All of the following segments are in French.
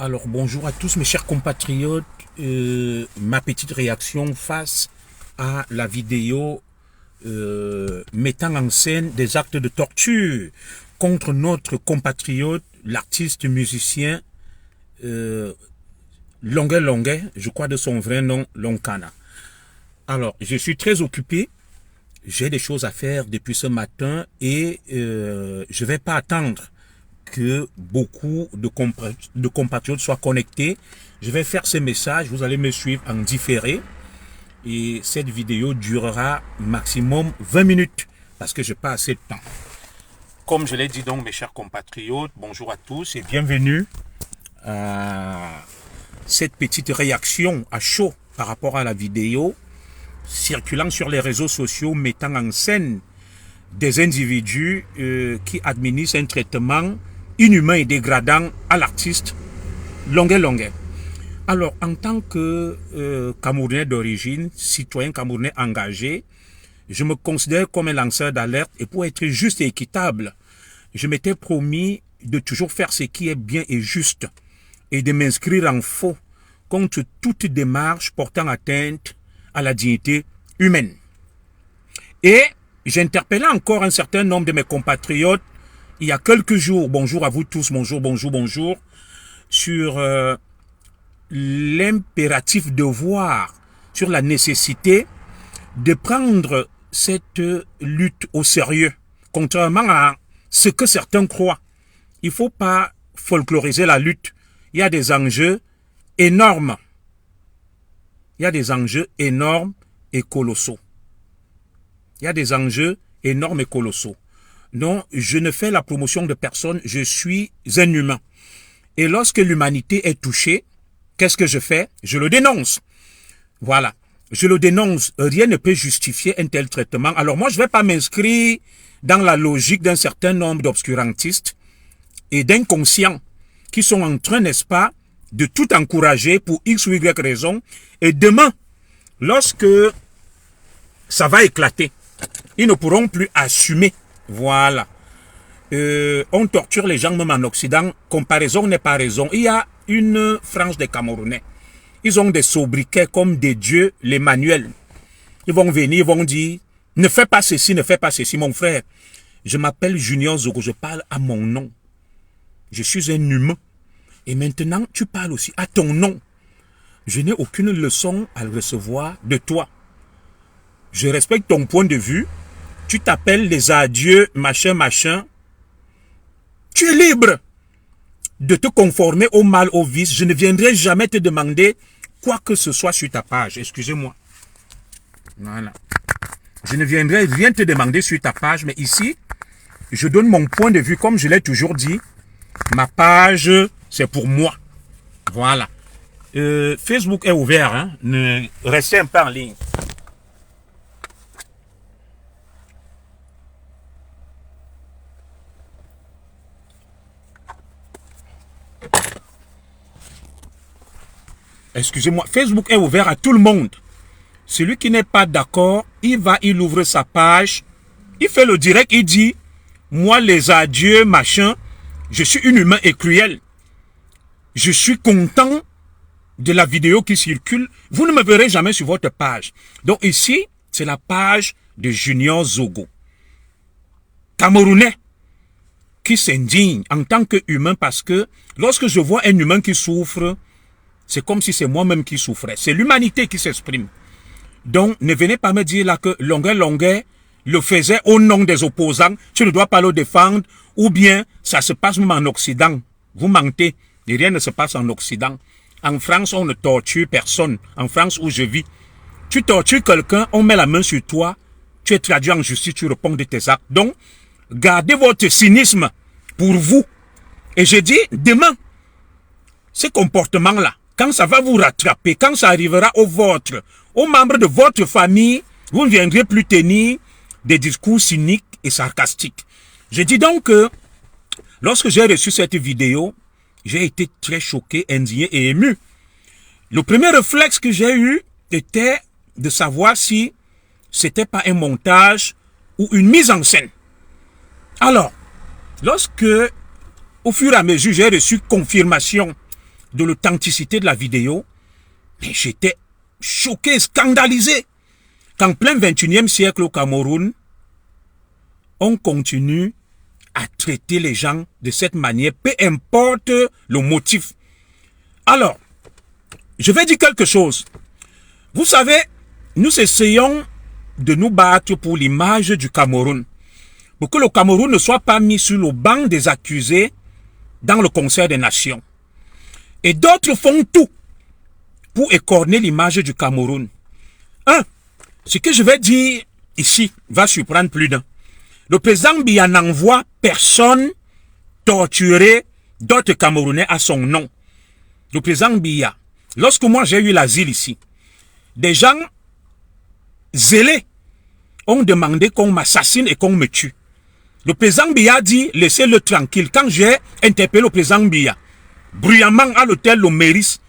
Alors bonjour à tous mes chers compatriotes. Ma petite réaction face à la vidéo mettant en scène des actes de torture contre notre compatriote, l'artiste musicien Longuet, je crois de son vrai nom, Lonkana. Alors je suis très occupé, j'ai des choses à faire depuis ce matin et je vais pas attendre que beaucoup de compatriotes soient connectés. Je vais faire ces messages, vous allez me suivre en différé. Et cette vidéo durera maximum 20 minutes parce que je n'ai pas assez de temps. Comme je l'ai dit donc, mes chers compatriotes, bonjour à tous et bienvenue à cette petite réaction à chaud par rapport à la vidéo circulant sur les réseaux sociaux mettant en scène des individus qui administrent un traitement inhumain et dégradant à l'artiste Longuet. Alors, en tant que Camerounais d'origine, citoyen camerounais engagé, je me considère comme un lanceur d'alerte et pour être juste et équitable, je m'étais promis de toujours faire ce qui est bien et juste et de m'inscrire en faux contre toute démarche portant atteinte à la dignité humaine. Et j'interpellais encore un certain nombre de mes compatriotes il y a quelques jours, bonjour à vous tous, bonjour, sur l'impératif devoir, sur la nécessité de prendre cette lutte au sérieux, contrairement à ce que certains croient. Il ne faut pas folkloriser la lutte. Il y a des enjeux énormes. Il y a des enjeux énormes et colossaux. Il y a des enjeux énormes et colossaux. Non, je ne fais la promotion de personne, je suis un humain. Et lorsque l'humanité est touchée, qu'est-ce que je fais? Je le dénonce. Voilà. Je le dénonce. Rien ne peut justifier un tel traitement. Alors moi, je ne vais pas m'inscrire dans la logique d'un certain nombre d'obscurantistes et d'inconscients qui sont en train, n'est-ce pas, de tout encourager pour X ou Y raison. Et demain, lorsque ça va éclater, ils ne pourront plus assumer. Voilà. On torture les gens même en Occident. Comparaison n'est pas raison. Il y a une frange des Camerounais. Ils ont des sobriquets comme des dieux, les manuels. Ils vont venir, ils vont dire, ne fais pas ceci, mon frère. Je m'appelle Junior Zogo, je parle à mon nom. Je suis un humain. Et maintenant, tu parles aussi à ton nom. Je n'ai aucune leçon à recevoir de toi. Je respecte ton point de vue. Tu t'appelles les adieux, machin. Tu es libre de te conformer au mal, au vice. Je ne viendrai jamais te demander quoi que ce soit sur ta page. Excusez-moi. Voilà. Je ne viendrai rien te demander sur ta page, mais ici, je donne mon point de vue. Comme je l'ai toujours dit, ma page, c'est pour moi. Voilà. Facebook est ouvert. Hein? Restez un peu en ligne. Excusez-moi, Facebook est ouvert à tout le monde. Celui qui n'est pas d'accord, il ouvre sa page, il fait le direct, il dit, moi les adieux, machin, je suis un humain et cruel. Je suis content de la vidéo qui circule. Vous ne me verrez jamais sur votre page. Donc ici, c'est la page de Junior Zogo. Camerounais, qui s'indigne en tant qu'humain parce que lorsque je vois un humain qui souffre, c'est comme si c'est moi-même qui souffrais. C'est l'humanité qui s'exprime. Donc, ne venez pas me dire là que Longuet le faisait au nom des opposants. Tu ne dois pas le défendre. Ou bien, ça se passe même en Occident. Vous mentez. Et rien ne se passe en Occident. En France, on ne torture personne. En France où je vis. Tu tortures quelqu'un, on met la main sur toi. Tu es traduit en justice, tu réponds de tes actes. Donc, gardez votre cynisme pour vous. Et je dis, demain, ce comportement-là, quand ça va vous rattraper, quand ça arrivera aux membres de votre famille, vous ne viendrez plus tenir des discours cyniques et sarcastiques. Je dis donc que, lorsque j'ai reçu cette vidéo, j'ai été très choqué, indigné et ému. Le premier réflexe que j'ai eu était de savoir si c'était pas un montage ou une mise en scène. Alors, lorsque, au fur et à mesure, j'ai reçu confirmation de l'authenticité de la vidéo, mais j'étais choqué, scandalisé, qu'en plein 21e siècle au Cameroun, on continue à traiter les gens de cette manière, peu importe le motif. Alors, je vais dire quelque chose. Vous savez, nous essayons de nous battre pour l'image du Cameroun, pour que le Cameroun ne soit pas mis sur le banc des accusés dans le concert des nations. Et d'autres font tout pour écorner l'image du Cameroun. Ce que je vais dire ici va surprendre plus d'un. Le président Biya n'envoie personne torturer d'autres Camerounais à son nom. Le président Biya, lorsque moi j'ai eu l'asile ici, des gens zélés ont demandé qu'on m'assassine et qu'on me tue. Le président Biya dit, laissez-le tranquille. Quand j'ai interpellé le président Biya, bruyamment à l'hôtel Le Méris,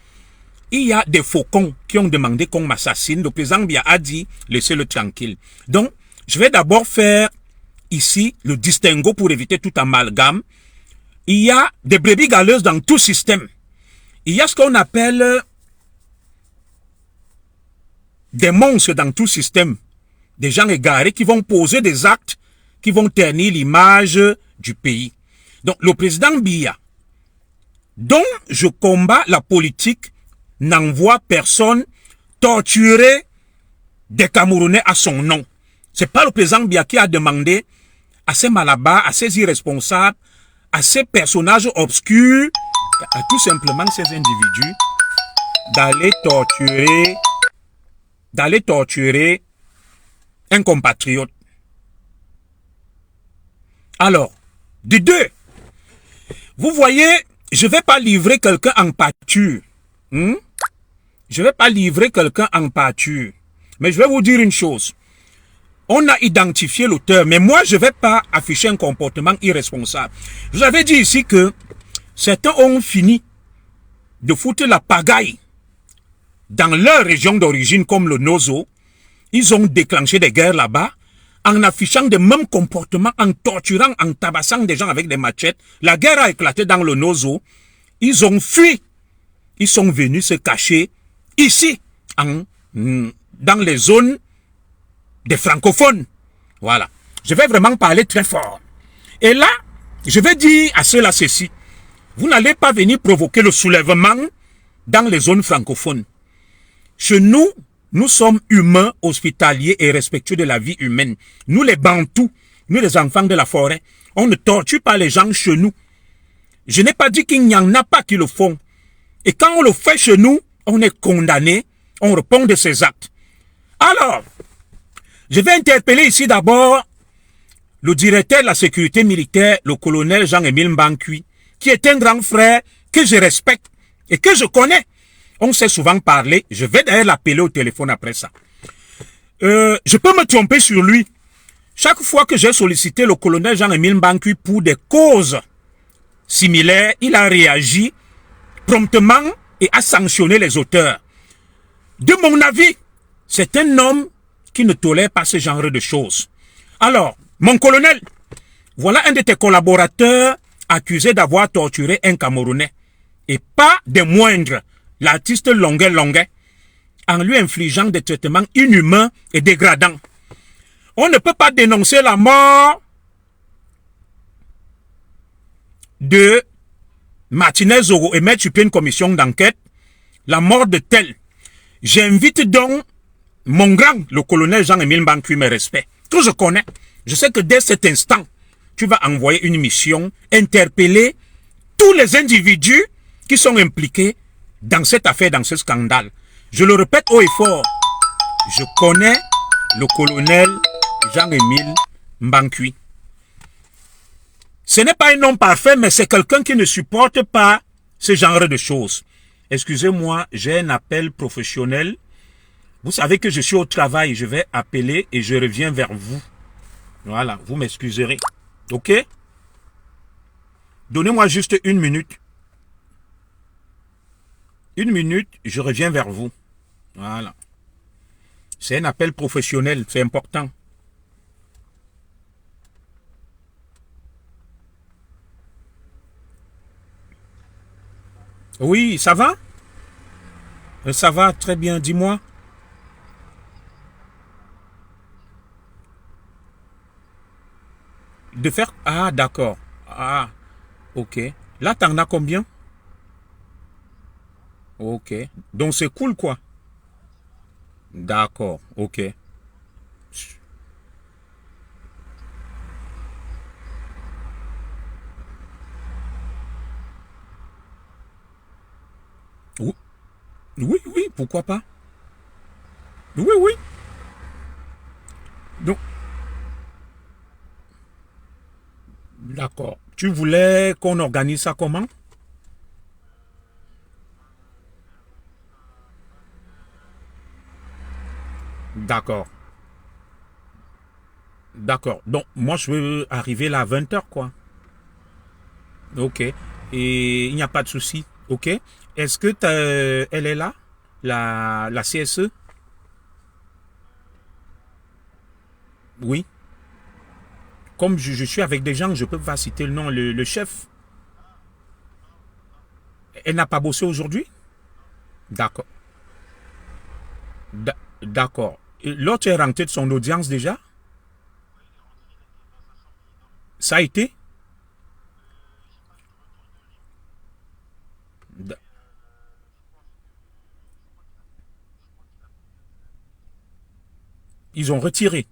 il y a des faucons qui ont demandé qu'on m'assassine. Le président Biya a dit, laissez-le tranquille. Donc, je vais d'abord faire ici le distinguo pour éviter tout amalgame. Il y a des brebis galeuses dans tout système. Il y a ce qu'on appelle des monstres dans tout système. Des gens égarés qui vont poser des actes qui vont ternir l'image du pays. Donc, le président Biya, dont je combats la politique, n'envoie personne torturer des Camerounais à son nom. C'est pas le président Biya qui a demandé à ces malabars, à ces irresponsables, à ces personnages obscurs, à tout simplement ces individus, d'aller torturer un compatriote. Alors, de deux, vous voyez, je ne vais pas livrer quelqu'un en pâture. Je ne vais pas livrer quelqu'un en pâture. Mais je vais vous dire une chose. On a identifié l'auteur, mais moi, je ne vais pas afficher un comportement irresponsable. Je vous avais dit ici que certains ont fini de foutre la pagaille dans leur région d'origine, comme le Nozo. Ils ont déclenché des guerres là-bas, en affichant des mêmes comportements, en torturant, en tabassant des gens avec des machettes. La guerre a éclaté dans le Nozo. Ils ont fui. Ils sont venus se cacher ici, dans les zones des francophones. Voilà. Je vais vraiment parler très fort. Et là, je vais dire à ceux-là ceci. Vous n'allez pas venir provoquer le soulèvement dans les zones francophones. Chez nous, nous sommes humains, hospitaliers et respectueux de la vie humaine. Nous les Bantous, nous les enfants de la forêt, on ne torture pas les gens chez nous. Je n'ai pas dit qu'il n'y en a pas qui le font. Et quand on le fait chez nous, on est condamné, on répond de ses actes. Alors, je vais interpeller ici d'abord le directeur de la sécurité militaire, le colonel Jean-Émile Mbankui, qui est un grand frère que je respecte et que je connais. On s'est souvent parlé, je vais d'ailleurs l'appeler au téléphone après ça. Je peux me tromper sur lui. Chaque fois que j'ai sollicité le colonel Jean-Émile Mbankui pour des causes similaires, il a réagi promptement et a sanctionné les auteurs. De mon avis, c'est un homme qui ne tolère pas ce genre de choses. Alors, mon colonel, voilà un de tes collaborateurs accusé d'avoir torturé un Camerounais. Et pas des moindres, l'artiste Longuet Longuet, en lui infligeant des traitements inhumains et dégradants. On ne peut pas dénoncer la mort de Martinez Zogo et mettre sur pied une commission d'enquête, la mort de tel. J'invite donc mon grand, le colonel Jean-Émile Mbankui, mes respects, que je connais. Je sais que dès cet instant, tu vas envoyer une mission, interpeller tous les individus qui sont impliqués dans cette affaire, dans ce scandale. Je le répète haut et fort, je connais le colonel Jean-Émile Mbankui. Ce n'est pas un homme parfait, mais c'est quelqu'un qui ne supporte pas ce genre de choses. Excusez-moi, j'ai un appel professionnel. Vous savez que je suis au travail, je vais appeler et je reviens vers vous. Voilà, vous m'excuserez. Ok? Donnez-moi juste une minute. Une minute, je reviens vers vous. Voilà. C'est un appel professionnel, c'est important. Oui, ça va? Ça va très bien, dis-moi. De faire... Ah, d'accord. Ah, ok. Là, t'en as combien? Ok. Donc, c'est cool, quoi. D'accord, ok. Oui, oui, oui, pourquoi pas? Oui, oui. Donc, d'accord. Tu voulais qu'on organise ça comment? D'accord, d'accord. Donc, moi, je veux arriver là à 20 h, quoi. Ok. Et il n'y a pas de souci. Ok. Est-ce que elle est là? La CSE? Oui. Comme je suis avec des gens, je peux pas citer le nom, le chef. Elle n'a pas bossé aujourd'hui? D'accord. D'accord. L'autre est rentré de son audience déjà? Ça a été? Ils ont retiré.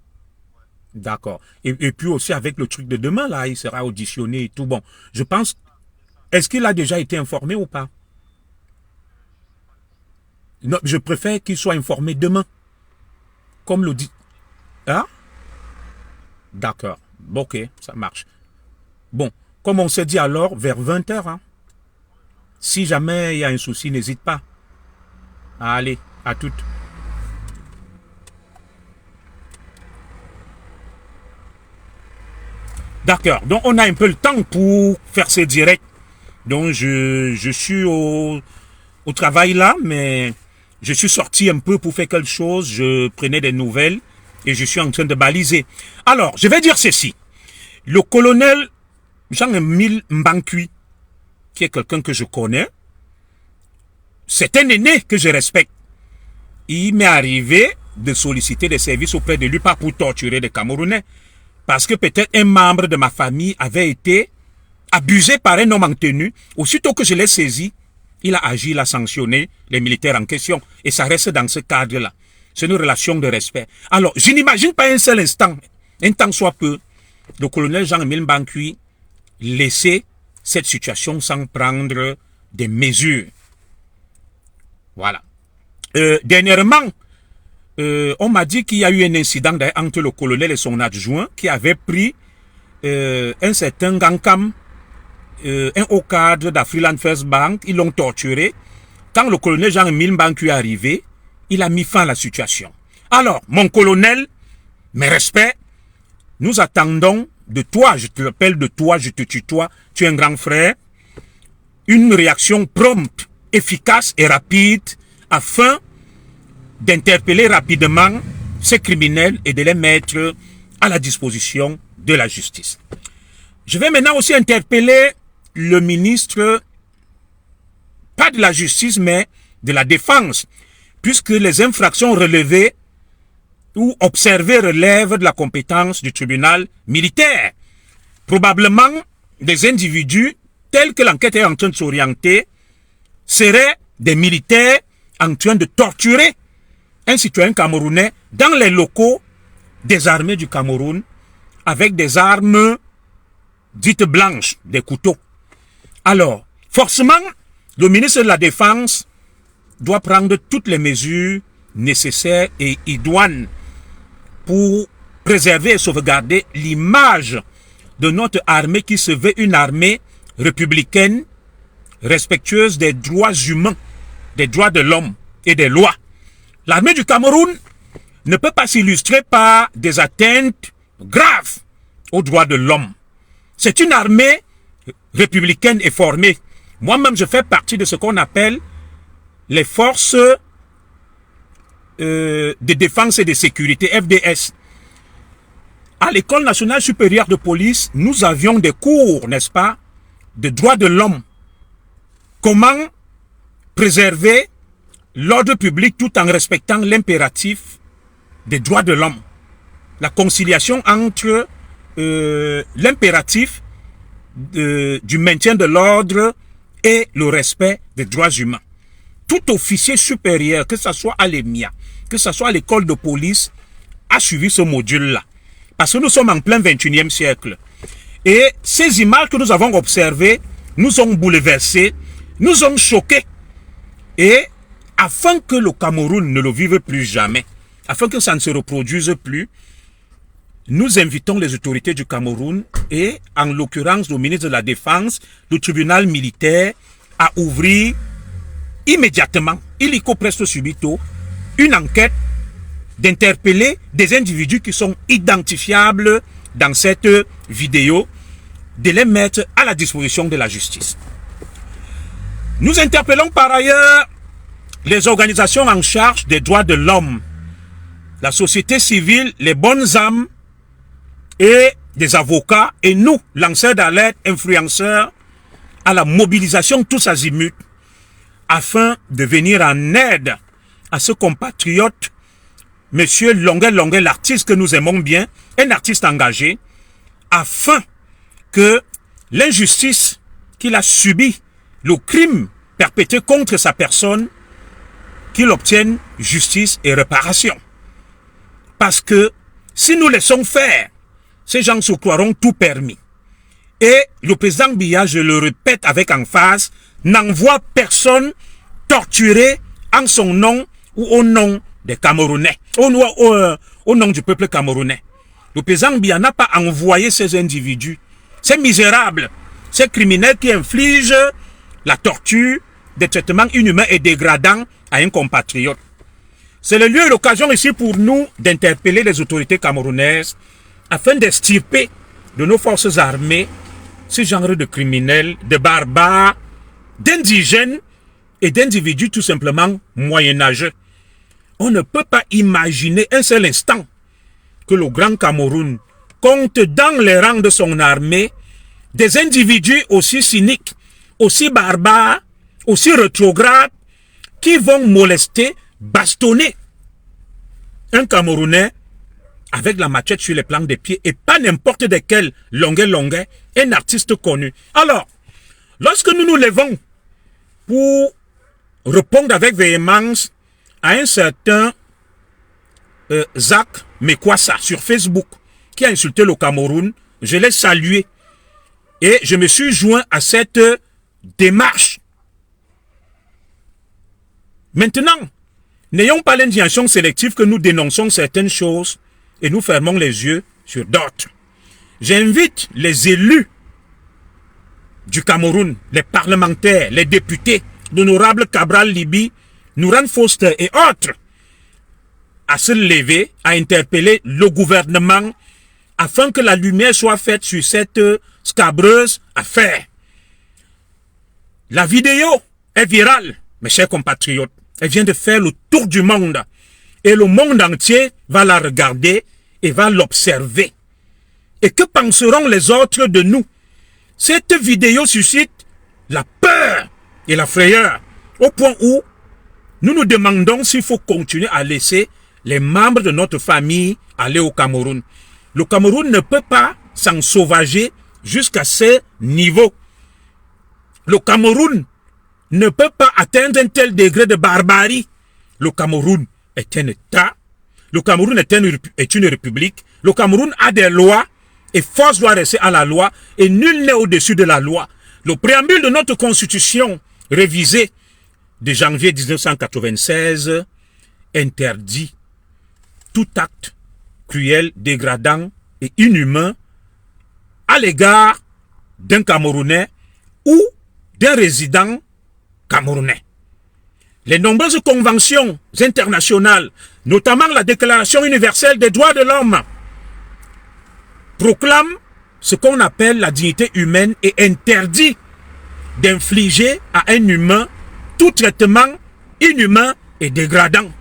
D'accord. Et puis aussi avec le truc de demain, là, il sera auditionné et tout. Bon, je pense. Est-ce qu'il a déjà été informé ou pas? Non, je préfère qu'il soit informé demain. Comme le dit. Hein? D'accord. Bon, ok, ça marche. Bon, comme on s'est dit alors, vers 20 h, hein, si jamais il y a un souci, n'hésite pas. Allez, à toutes. D'accord. Donc, on a un peu le temps pour faire ces directs. Donc, je suis au travail là, mais je suis sorti un peu pour faire quelque chose. Je prenais des nouvelles et je suis en train de baliser. Alors, je vais dire ceci. Le colonel Jean-Emile Mbankui, qui est quelqu'un que je connais, c'est un aîné que je respecte. Il m'est arrivé de solliciter des services auprès de lui, pas pour torturer des Camerounais, parce que peut-être un membre de ma famille avait été abusé par un homme en tenue. Aussitôt que je l'ai saisi, il a agi, il a sanctionné les militaires en question. Et ça reste dans ce cadre-là. C'est une relation de respect. Alors, je n'imagine pas un seul instant, un temps soit peu, le colonel Jean-Emile Mbankui laisser cette situation sans prendre des mesures. Voilà. Dernièrement, on m'a dit qu'il y a eu un incident entre le colonel et son adjoint qui avait pris un certain Gankam, un haut cadre d'Afriland First Bank. Ils l'ont torturé. Quand le colonel Jean-Emile Mbankui est arrivé, il a mis fin à la situation. Alors, mon colonel, mes respects, nous attendons de toi, je te rappelle de toi, je te tutoie, tu es un grand frère, une réaction prompte, efficace et rapide afin d'interpeller rapidement ces criminels et de les mettre à la disposition de la justice. Je vais maintenant aussi interpeller le ministre, pas de la justice, mais de la défense, puisque les infractions relevées ou observées relèvent de la compétence du tribunal militaire. Probablement, des individus, tels que l'enquête est en train de s'orienter, seraient des militaires en train de torturer un citoyen camerounais dans les locaux des armées du Cameroun avec des armes dites blanches, des couteaux. Alors, forcément, le ministre de la Défense doit prendre toutes les mesures nécessaires et idoines pour préserver et sauvegarder l'image de notre armée qui se veut une armée républicaine, respectueuse des droits humains, des droits de l'homme et des lois. L'armée du Cameroun ne peut pas s'illustrer par des atteintes graves aux droits de l'homme. C'est une armée républicaine et formée. Moi-même, je fais partie de ce qu'on appelle les forces de défense et de sécurité, FDS. À l'École nationale supérieure de police, nous avions des cours, n'est-ce pas, de droits de l'homme. Comment préserver l'ordre public tout en respectant l'impératif des droits de l'homme. La conciliation entre l'impératif du maintien de l'ordre et le respect des droits humains. Tout officier supérieur, que ce soit à l'EMIA, que ce soit à l'école de police, a suivi ce module-là. Parce que nous sommes en plein 21e siècle. Et ces images que nous avons observées nous ont bouleversés, nous ont choqués. Et afin que le Cameroun ne le vive plus jamais, afin que ça ne se reproduise plus, nous invitons les autorités du Cameroun et en l'occurrence le ministre de la Défense, le tribunal militaire, à ouvrir immédiatement, illico presto subito, une enquête d'interpeller des individus qui sont identifiables dans cette vidéo, de les mettre à la disposition de la justice. Nous interpellons par ailleurs les organisations en charge des droits de l'homme, la société civile, les bonnes âmes et des avocats et nous, lanceurs d'alerte, influenceurs, à la mobilisation tous azimuts afin de venir en aide à ce compatriote, Monsieur Longuet, l'artiste que nous aimons bien, un artiste engagé, afin que l'injustice qu'il a subie, le crime perpétré contre sa personne, qu'il obtienne justice et réparation. Parce que si nous laissons faire, ces gens se croiront tout permis. Et le président Biya, je le répète avec emphase, n'envoie personne torturer en son nom ou au nom des Camerounais, au nom du peuple camerounais. Le président Biya n'a pas envoyé ces individus, ces misérables, ces criminels qui infligent la torture, des traitements inhumains et dégradants à un compatriote. C'est le lieu et l'occasion ici pour nous d'interpeller les autorités camerounaises afin d'extirper de nos forces armées ce genre de criminels, de barbares, d'indigènes et d'individus tout simplement moyenâgeux. On ne peut pas imaginer un seul instant que le Grand Cameroun compte dans les rangs de son armée des individus aussi cyniques, aussi barbares, aussi rétrogrades, qui vont molester, bastonner un Camerounais avec la machette sur les planches des pieds et pas n'importe de quel Longuet, un artiste connu. Alors, lorsque nous nous levons pour répondre avec véhémence à un certain Zach Mekwassa sur Facebook qui a insulté le Cameroun, je l'ai salué et je me suis joint à cette démarche. Maintenant, n'ayons pas l'indignation sélective que nous dénonçons certaines choses et nous fermons les yeux sur d'autres. J'invite les élus du Cameroun, les parlementaires, les députés, l'honorable Cabral Libi, Nouran Foster et autres, à se lever, à interpeller le gouvernement afin que la lumière soit faite sur cette scabreuse affaire. La vidéo est virale, mes chers compatriotes. Elle vient de faire le tour du monde. Et le monde entier va la regarder et va l'observer. Et que penseront les autres de nous? Cette vidéo suscite la peur et la frayeur, au point où nous nous demandons s'il faut continuer à laisser les membres de notre famille aller au Cameroun. Le Cameroun ne peut pas s'en sauvager jusqu'à ce niveau. Le Cameroun ne peut pas atteindre un tel degré de barbarie. Le Cameroun est un État. Le Cameroun est une république. Le Cameroun a des lois et force doit rester à la loi et nul n'est au-dessus de la loi. Le préambule de notre constitution révisée de janvier 1996 interdit tout acte cruel, dégradant et inhumain à l'égard d'un Camerounais ou d'un résident camerounais. Les nombreuses conventions internationales, notamment la Déclaration universelle des droits de l'homme, proclament ce qu'on appelle la dignité humaine et interdit d'infliger à un humain tout traitement inhumain et dégradant.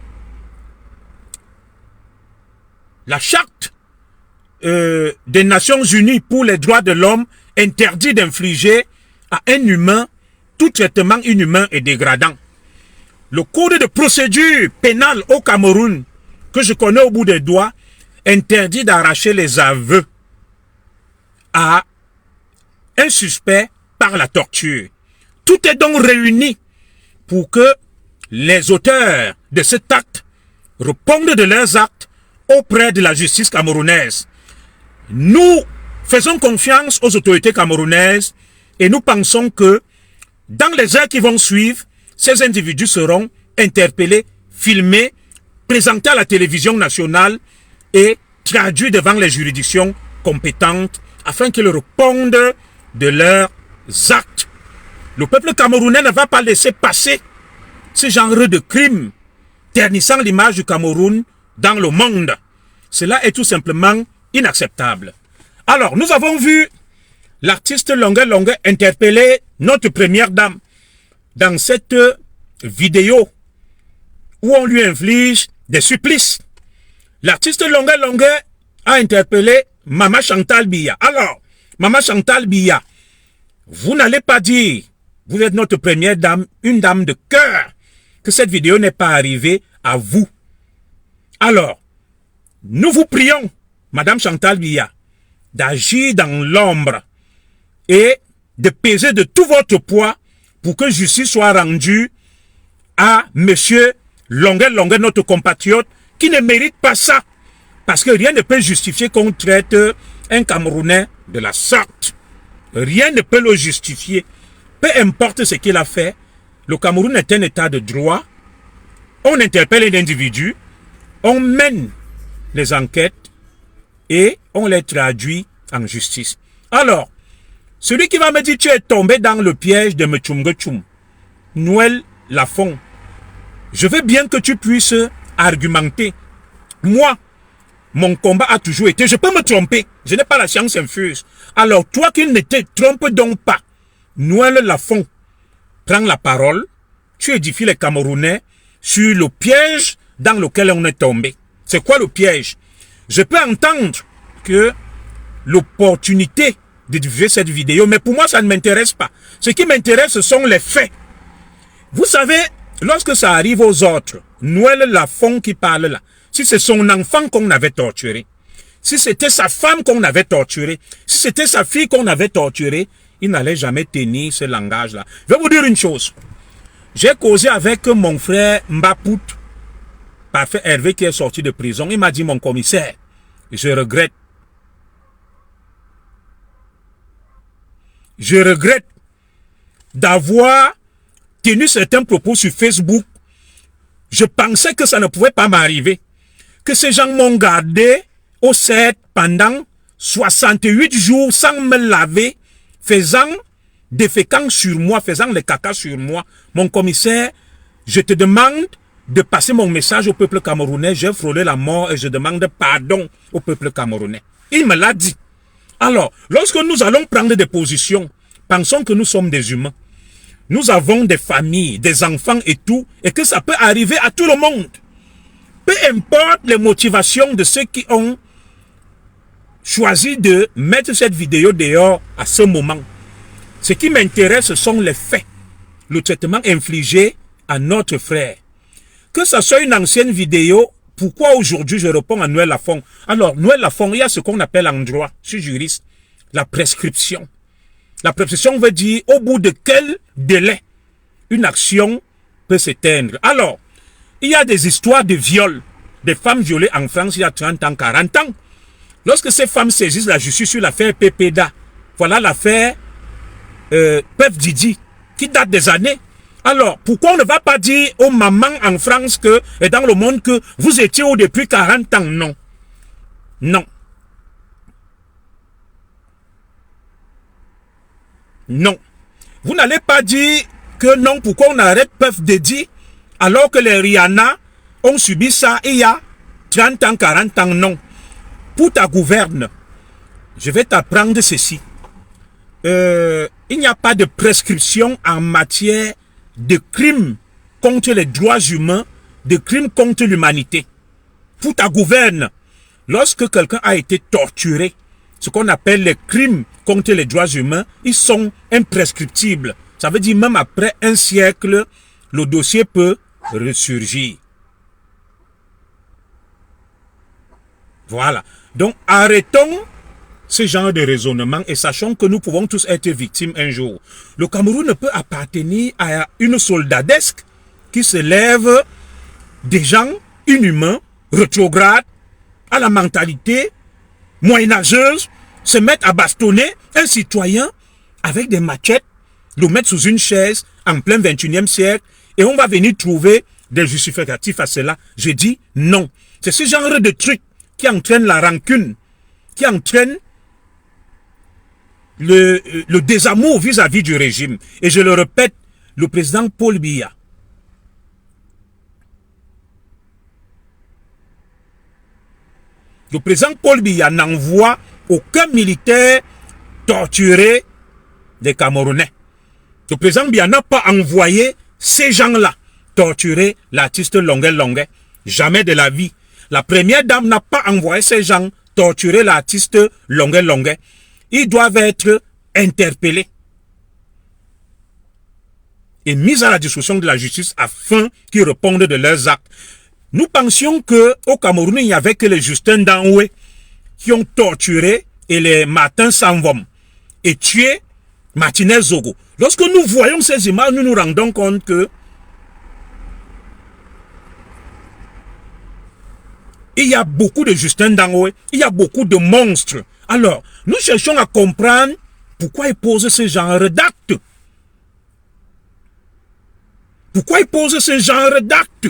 La charte des Nations Unies pour les droits de l'homme interdit d'infliger à un humain tout traitement inhumain et dégradant. Le code de procédure pénale au Cameroun, que je connais au bout des doigts, interdit d'arracher les aveux à un suspect par la torture. Tout est donc réuni pour que les auteurs de cet acte répondent de leurs actes auprès de la justice camerounaise. Nous faisons confiance aux autorités camerounaises et nous pensons que dans les heures qui vont suivre, ces individus seront interpellés, filmés, présentés à la télévision nationale et traduits devant les juridictions compétentes afin qu'ils répondent de leurs actes. Le peuple camerounais ne va pas laisser passer ce genre de crimes ternissant l'image du Cameroun dans le monde. Cela est tout simplement inacceptable. Alors, nous avons vu l'artiste Longueur Longueur interpeller notre première dame dans cette vidéo où on lui inflige des supplices. L'artiste Longueur Longueur a interpellé Maman Chantal Biya. Alors, Maman Chantal Biya, vous n'allez pas dire, vous êtes notre première dame, une dame de cœur, que cette vidéo n'est pas arrivée à vous. Alors, nous vous prions, Madame Chantal Biya, d'agir dans l'ombre et de peser de tout votre poids pour que justice soit rendue à Monsieur Longueur Longueur, notre compatriote, qui ne mérite pas ça. Parce que rien ne peut justifier qu'on traite un Camerounais de la sorte. Rien ne peut le justifier. Peu importe ce qu'il a fait, le Cameroun est un état de droit. On interpelle un individu, on mène les enquêtes et on les traduit en justice. Alors, celui qui va me dire tu es tombé dans le piège de Mchumgechum, Noël Lafont, je veux bien que tu puisses argumenter. Moi, mon combat a toujours été, je peux me tromper, je n'ai pas la science infuse. Alors toi qui ne te trompes donc pas, Noël Lafont, prends la parole, tu édifies les Camerounais sur le piège dans lequel on est tombé. C'est quoi le piège? Je peux entendre que l'opportunité de diffuser cette vidéo, mais pour moi ça ne m'intéresse pas. Ce qui m'intéresse, ce sont les faits. Vous savez, lorsque ça arrive aux autres, Noël Lafont qui parle là, si c'est son enfant qu'on avait torturé, si c'était sa femme qu'on avait torturé, si c'était sa fille qu'on avait torturé, il n'allait jamais tenir ce langage-là. Je vais vous dire une chose. J'ai causé avec mon frère Mbapout, Parfait Hervé, qui est sorti de prison. Il m'a dit, mon commissaire, je regrette. Je regrette d'avoir tenu certains propos sur Facebook. Je pensais que ça ne pouvait pas m'arriver. Que ces gens m'ont gardé au set pendant 68 jours sans me laver, faisant des fécans sur moi, faisant les cacas sur moi. Mon commissaire, je te demande de passer mon message au peuple camerounais. J'ai frôlé la mort et je demande pardon au peuple camerounais. Il me l'a dit. Alors, lorsque nous allons prendre des positions, pensons que nous sommes des humains. Nous avons des familles, des enfants et tout, et que ça peut arriver à tout le monde. Peu importe les motivations de ceux qui ont choisi de mettre cette vidéo dehors à ce moment. Ce qui m'intéresse, ce sont les faits. Le traitement infligé à notre frère. Que ce soit une ancienne vidéo, pourquoi aujourd'hui je réponds à Noël Lafont? Alors, Noël Lafont, il y a ce qu'on appelle en droit, je suis juriste, la prescription. La prescription veut dire au bout de quel délai une action peut s'éteindre. Alors, il y a des histoires de viol, des femmes violées en France il y a 30 ans, 40 ans. Lorsque ces femmes saisissent la justice sur l'affaire Pépéda, voilà l'affaire Peuf Didi, qui date des années. Alors, pourquoi on ne va pas dire aux mamans en France que, et dans le monde que vous étiez où depuis 40 ans? Non. Non. Non. Vous n'allez pas dire que non, pourquoi on arrête Peuf Didi alors que les Rihanna ont subi ça il y a 30 ans, 40 ans? Non. Pour ta gouverne, je vais t'apprendre ceci. Il n'y a pas de prescription en matière de crimes contre les droits humains, de crimes contre l'humanité. Pour ta gouverne, lorsque quelqu'un a été torturé, ce qu'on appelle les crimes contre les droits humains, ils sont imprescriptibles. Ça veut dire même après un siècle, le dossier peut ressurgir. Voilà. Donc, arrêtons ce genre de raisonnement et sachons que nous pouvons tous être victimes un jour. Le Cameroun ne peut appartenir à une soldadesque qui se lève des gens inhumains, rétrogrades, à la mentalité moyenâgeuse, se mettre à bastonner un citoyen avec des machettes, le mettre sous une chaise en plein 21e siècle et on va venir trouver des justificatifs à cela. Je dis non. C'est ce genre de truc qui entraîne la rancune, qui entraîne le désamour vis-à-vis du régime. Et je le répète, le président Paul Biya, n'envoie aucun militaire torturer des Camerounais. Le président Biya n'a pas envoyé ces gens-là torturer l'artiste Longuet Longuet. Jamais de la vie. La première dame n'a pas envoyé ces gens torturer l'artiste Longuet Longuet. Ils doivent être interpellés et mis à la discussion de la justice afin qu'ils répondent de leurs actes. Nous pensions que au Cameroun, il n'y avait que les Justin Danoué qui ont torturé et les Martin Sanvom et tué Martinez Zogo. Lorsque nous voyons ces images, nous nous rendons compte que il y a beaucoup de Justin Danoué, il y a beaucoup de monstres. Alors, nous cherchons à comprendre pourquoi ils posent ce genre d'actes. Pourquoi ils posent ce genre d'actes?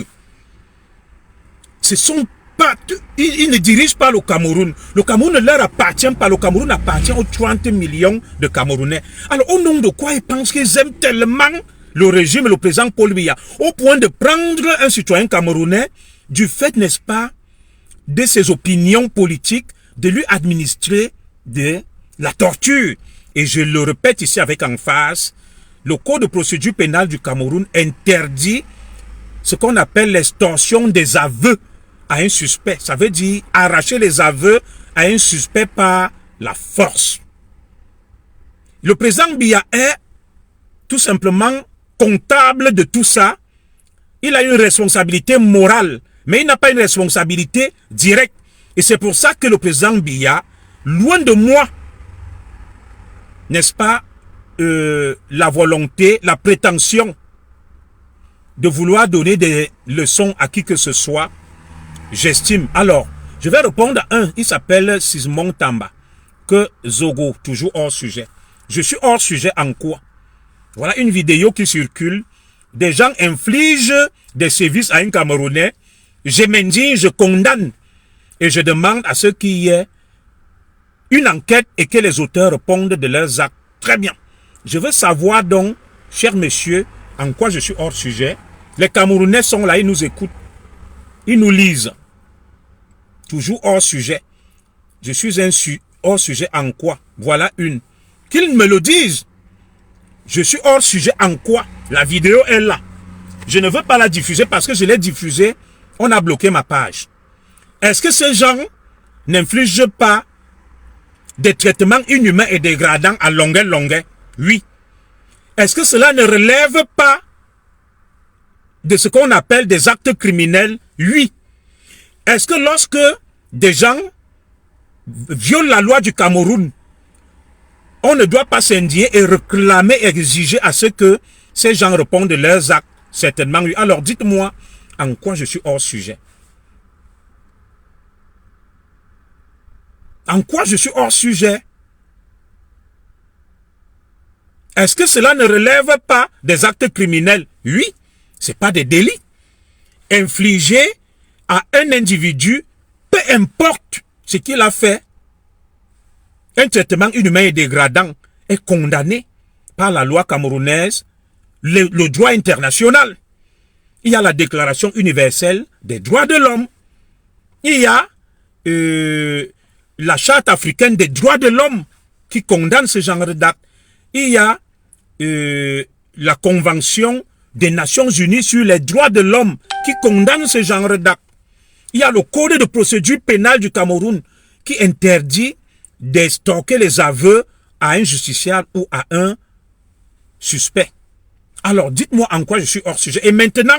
Ce sont pas, ils ne dirigent pas le Cameroun. Le Cameroun ne leur appartient pas. Le Cameroun appartient aux 30 millions de Camerounais. Alors, au nom de quoi ils pensent qu'ils aiment tellement le régime et le président Paul Biya, au point de prendre un citoyen camerounais du fait, n'est-ce pas, de ses opinions politiques, de lui administrer de la torture. Et je le répète ici avec emphase, le code de procédure pénale du Cameroun interdit ce qu'on appelle l'extorsion des aveux à un suspect. Ça veut dire arracher les aveux à un suspect par la force. Le président Biya est tout simplement comptable de tout ça. Il a une responsabilité morale, mais il n'a pas une responsabilité directe. Et c'est pour ça que le président Biya, loin de moi, n'est-ce pas, la volonté, la prétention de vouloir donner des leçons à qui que ce soit, j'estime. Alors, je vais répondre à un, il s'appelle Sismon Tamba, que Zogo, toujours hors sujet. Je suis hors sujet en quoi? Voilà une vidéo qui circule. Des gens infligent des sévices à un Camerounais. Je m'indigne, je condamne. Et je demande à ce qu'il y ait une enquête et que les auteurs répondent de leurs actes. Très bien. Je veux savoir donc, cher monsieur, en quoi je suis hors sujet. Les Camerounais sont là, ils nous écoutent. Ils nous lisent. Toujours hors sujet. Je suis hors sujet en quoi? Voilà une. Qu'ils me le disent. Je suis hors sujet en quoi? La vidéo est là. Je ne veux pas la diffuser parce que je l'ai diffusée. On a bloqué ma page. Est-ce que ces gens n'infligent pas des traitements inhumains et dégradants à longueur? Oui. Est-ce que cela ne relève pas de ce qu'on appelle des actes criminels? Oui. Est-ce que lorsque des gens violent la loi du Cameroun, on ne doit pas s'indigner et réclamer, exiger à ce que ces gens répondent de leurs actes? Certainement oui. Alors dites-moi en quoi je suis hors sujet. En quoi je suis hors sujet? Est-ce que cela ne relève pas des actes criminels? Oui, ce n'est pas des délits. Infliger à un individu, peu importe ce qu'il a fait, un traitement inhumain et dégradant est condamné par la loi camerounaise, le droit international. Il y a la Déclaration universelle des droits de l'homme. Il y a la Charte africaine des droits de l'homme qui condamne ce genre d'actes. Il y a la Convention des Nations Unies sur les droits de l'homme qui condamne ce genre d'actes. Il y a le Code de procédure pénale du Cameroun qui interdit d'extorquer les aveux à un justiciable ou à un suspect. Alors, dites-moi en quoi je suis hors sujet. Et maintenant,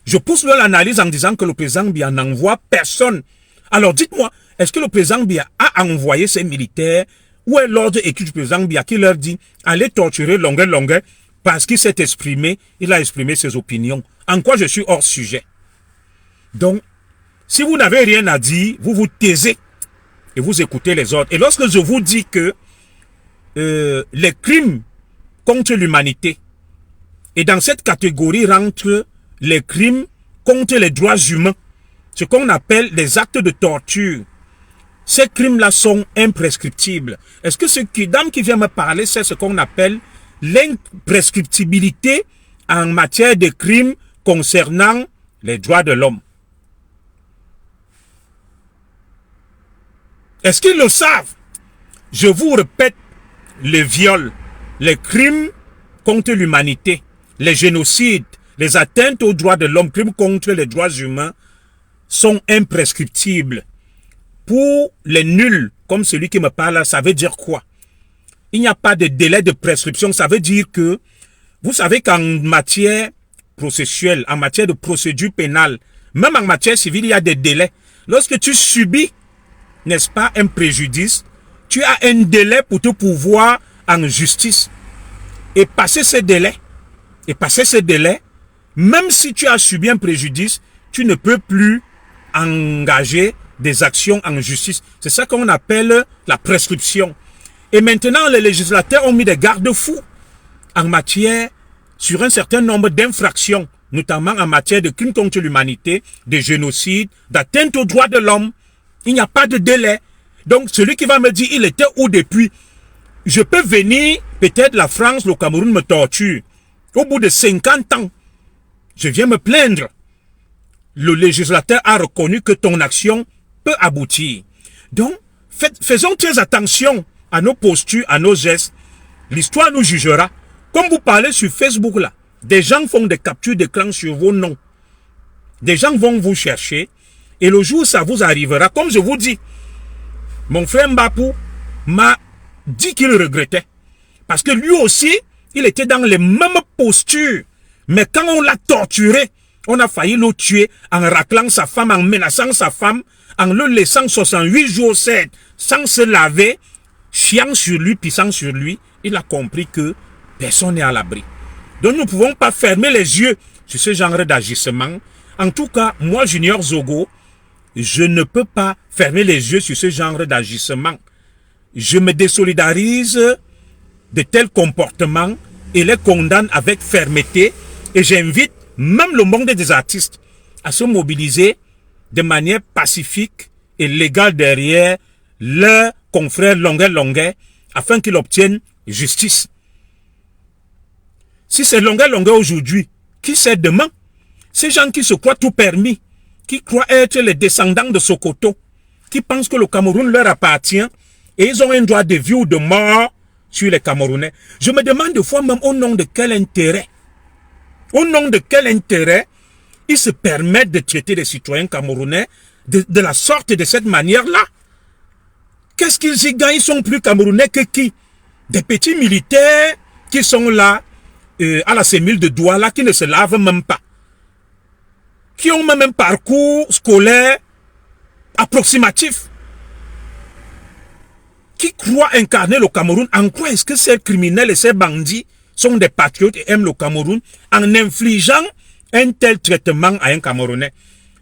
Je pousse l'analyse en disant que le président Biya n'envoie personne. Alors dites-moi, est-ce que le président Biya a envoyé ses militaires ou est l'ordre écrit du président Biya qui leur dit allez torturer Longuet parce qu'il s'est exprimé, il a exprimé ses opinions. En quoi je suis hors sujet? Donc, si vous n'avez rien à dire, vous vous taisez et vous écoutez les autres. Et lorsque je vous dis que les crimes contre l'humanité, et dans cette catégorie rentrent les crimes contre les droits humains, ce qu'on appelle les actes de torture, ces crimes-là sont imprescriptibles. Est-ce que ce dame qui vient me parler, c'est ce qu'on appelle l'imprescriptibilité en matière de crimes concernant les droits de l'homme? Est-ce qu'ils le savent? Je vous répète, les viols, les crimes contre l'humanité, les génocides, les atteintes aux droits de l'homme, crimes contre les droits humains sont imprescriptibles. Pour les nuls, comme celui qui me parle, ça veut dire quoi? Il n'y a pas de délai de prescription. Ça veut dire que, vous savez qu'en matière processuelle, en matière de procédure pénale, même en matière civile, il y a des délais. Lorsque tu subis, n'est-ce pas, un préjudice, tu as un délai pour te pouvoir en justice. Et passer ce délai, même si tu as subi un préjudice, tu ne peux plus engager des actions en justice. C'est ça qu'on appelle la prescription. Et maintenant, les législateurs ont mis des garde-fous en matière, sur un certain nombre d'infractions, notamment en matière de crimes contre l'humanité, de génocide, d'atteinte aux droits de l'homme. Il n'y a pas de délai. Donc, celui qui va me dire, il était où depuis? Je peux venir, peut-être la France, le Cameroun me torture. Au bout de 50 ans, je viens me plaindre. Le législateur a reconnu que ton action peut aboutir. Donc, faisons très attention à nos postures, à nos gestes. L'histoire nous jugera. Comme vous parlez sur Facebook là, des gens font des captures d'écran sur vos noms. Des gens vont vous chercher. Et le jour où ça vous arrivera, comme je vous dis, mon frère Mbapou m'a dit qu'il regrettait. Parce que lui aussi, il était dans les mêmes postures. Mais quand on l'a torturé, on a failli le tuer en raclant sa femme, en menaçant sa femme, en le laissant 68 jours 7, sans se laver, chiant sur lui, pissant sur lui. Il a compris que personne n'est à l'abri. Donc nous ne pouvons pas fermer les yeux sur ce genre d'agissement. En tout cas, moi, Junior Zogo, je ne peux pas fermer les yeux sur ce genre d'agissement. Je me désolidarise de tels comportements et les condamne avec fermeté. Et j'invite même le monde des artistes à se mobiliser de manière pacifique et légale derrière leur confrère Longuet afin qu'il obtienne justice. Si c'est Longuet aujourd'hui, qui c'est demain? Ces gens qui se croient tout permis, qui croient être les descendants de Sokoto, qui pensent que le Cameroun leur appartient et ils ont un droit de vie ou de mort sur les Camerounais. Je me demande des fois même au nom de quel intérêt, ils se permettent de traiter les citoyens camerounais de la sorte et de cette manière-là. Qu'est-ce qu'ils y gagnent? Ils sont plus camerounais que qui? Des petits militaires qui sont là, à la sémile de Douala, qui ne se lavent même pas. Qui ont même un parcours scolaire approximatif. Qui croient incarner le Cameroun. En quoi est-ce que ces criminels et ces bandits sont des patriotes et aiment le Cameroun en infligeant un tel traitement à un Camerounais?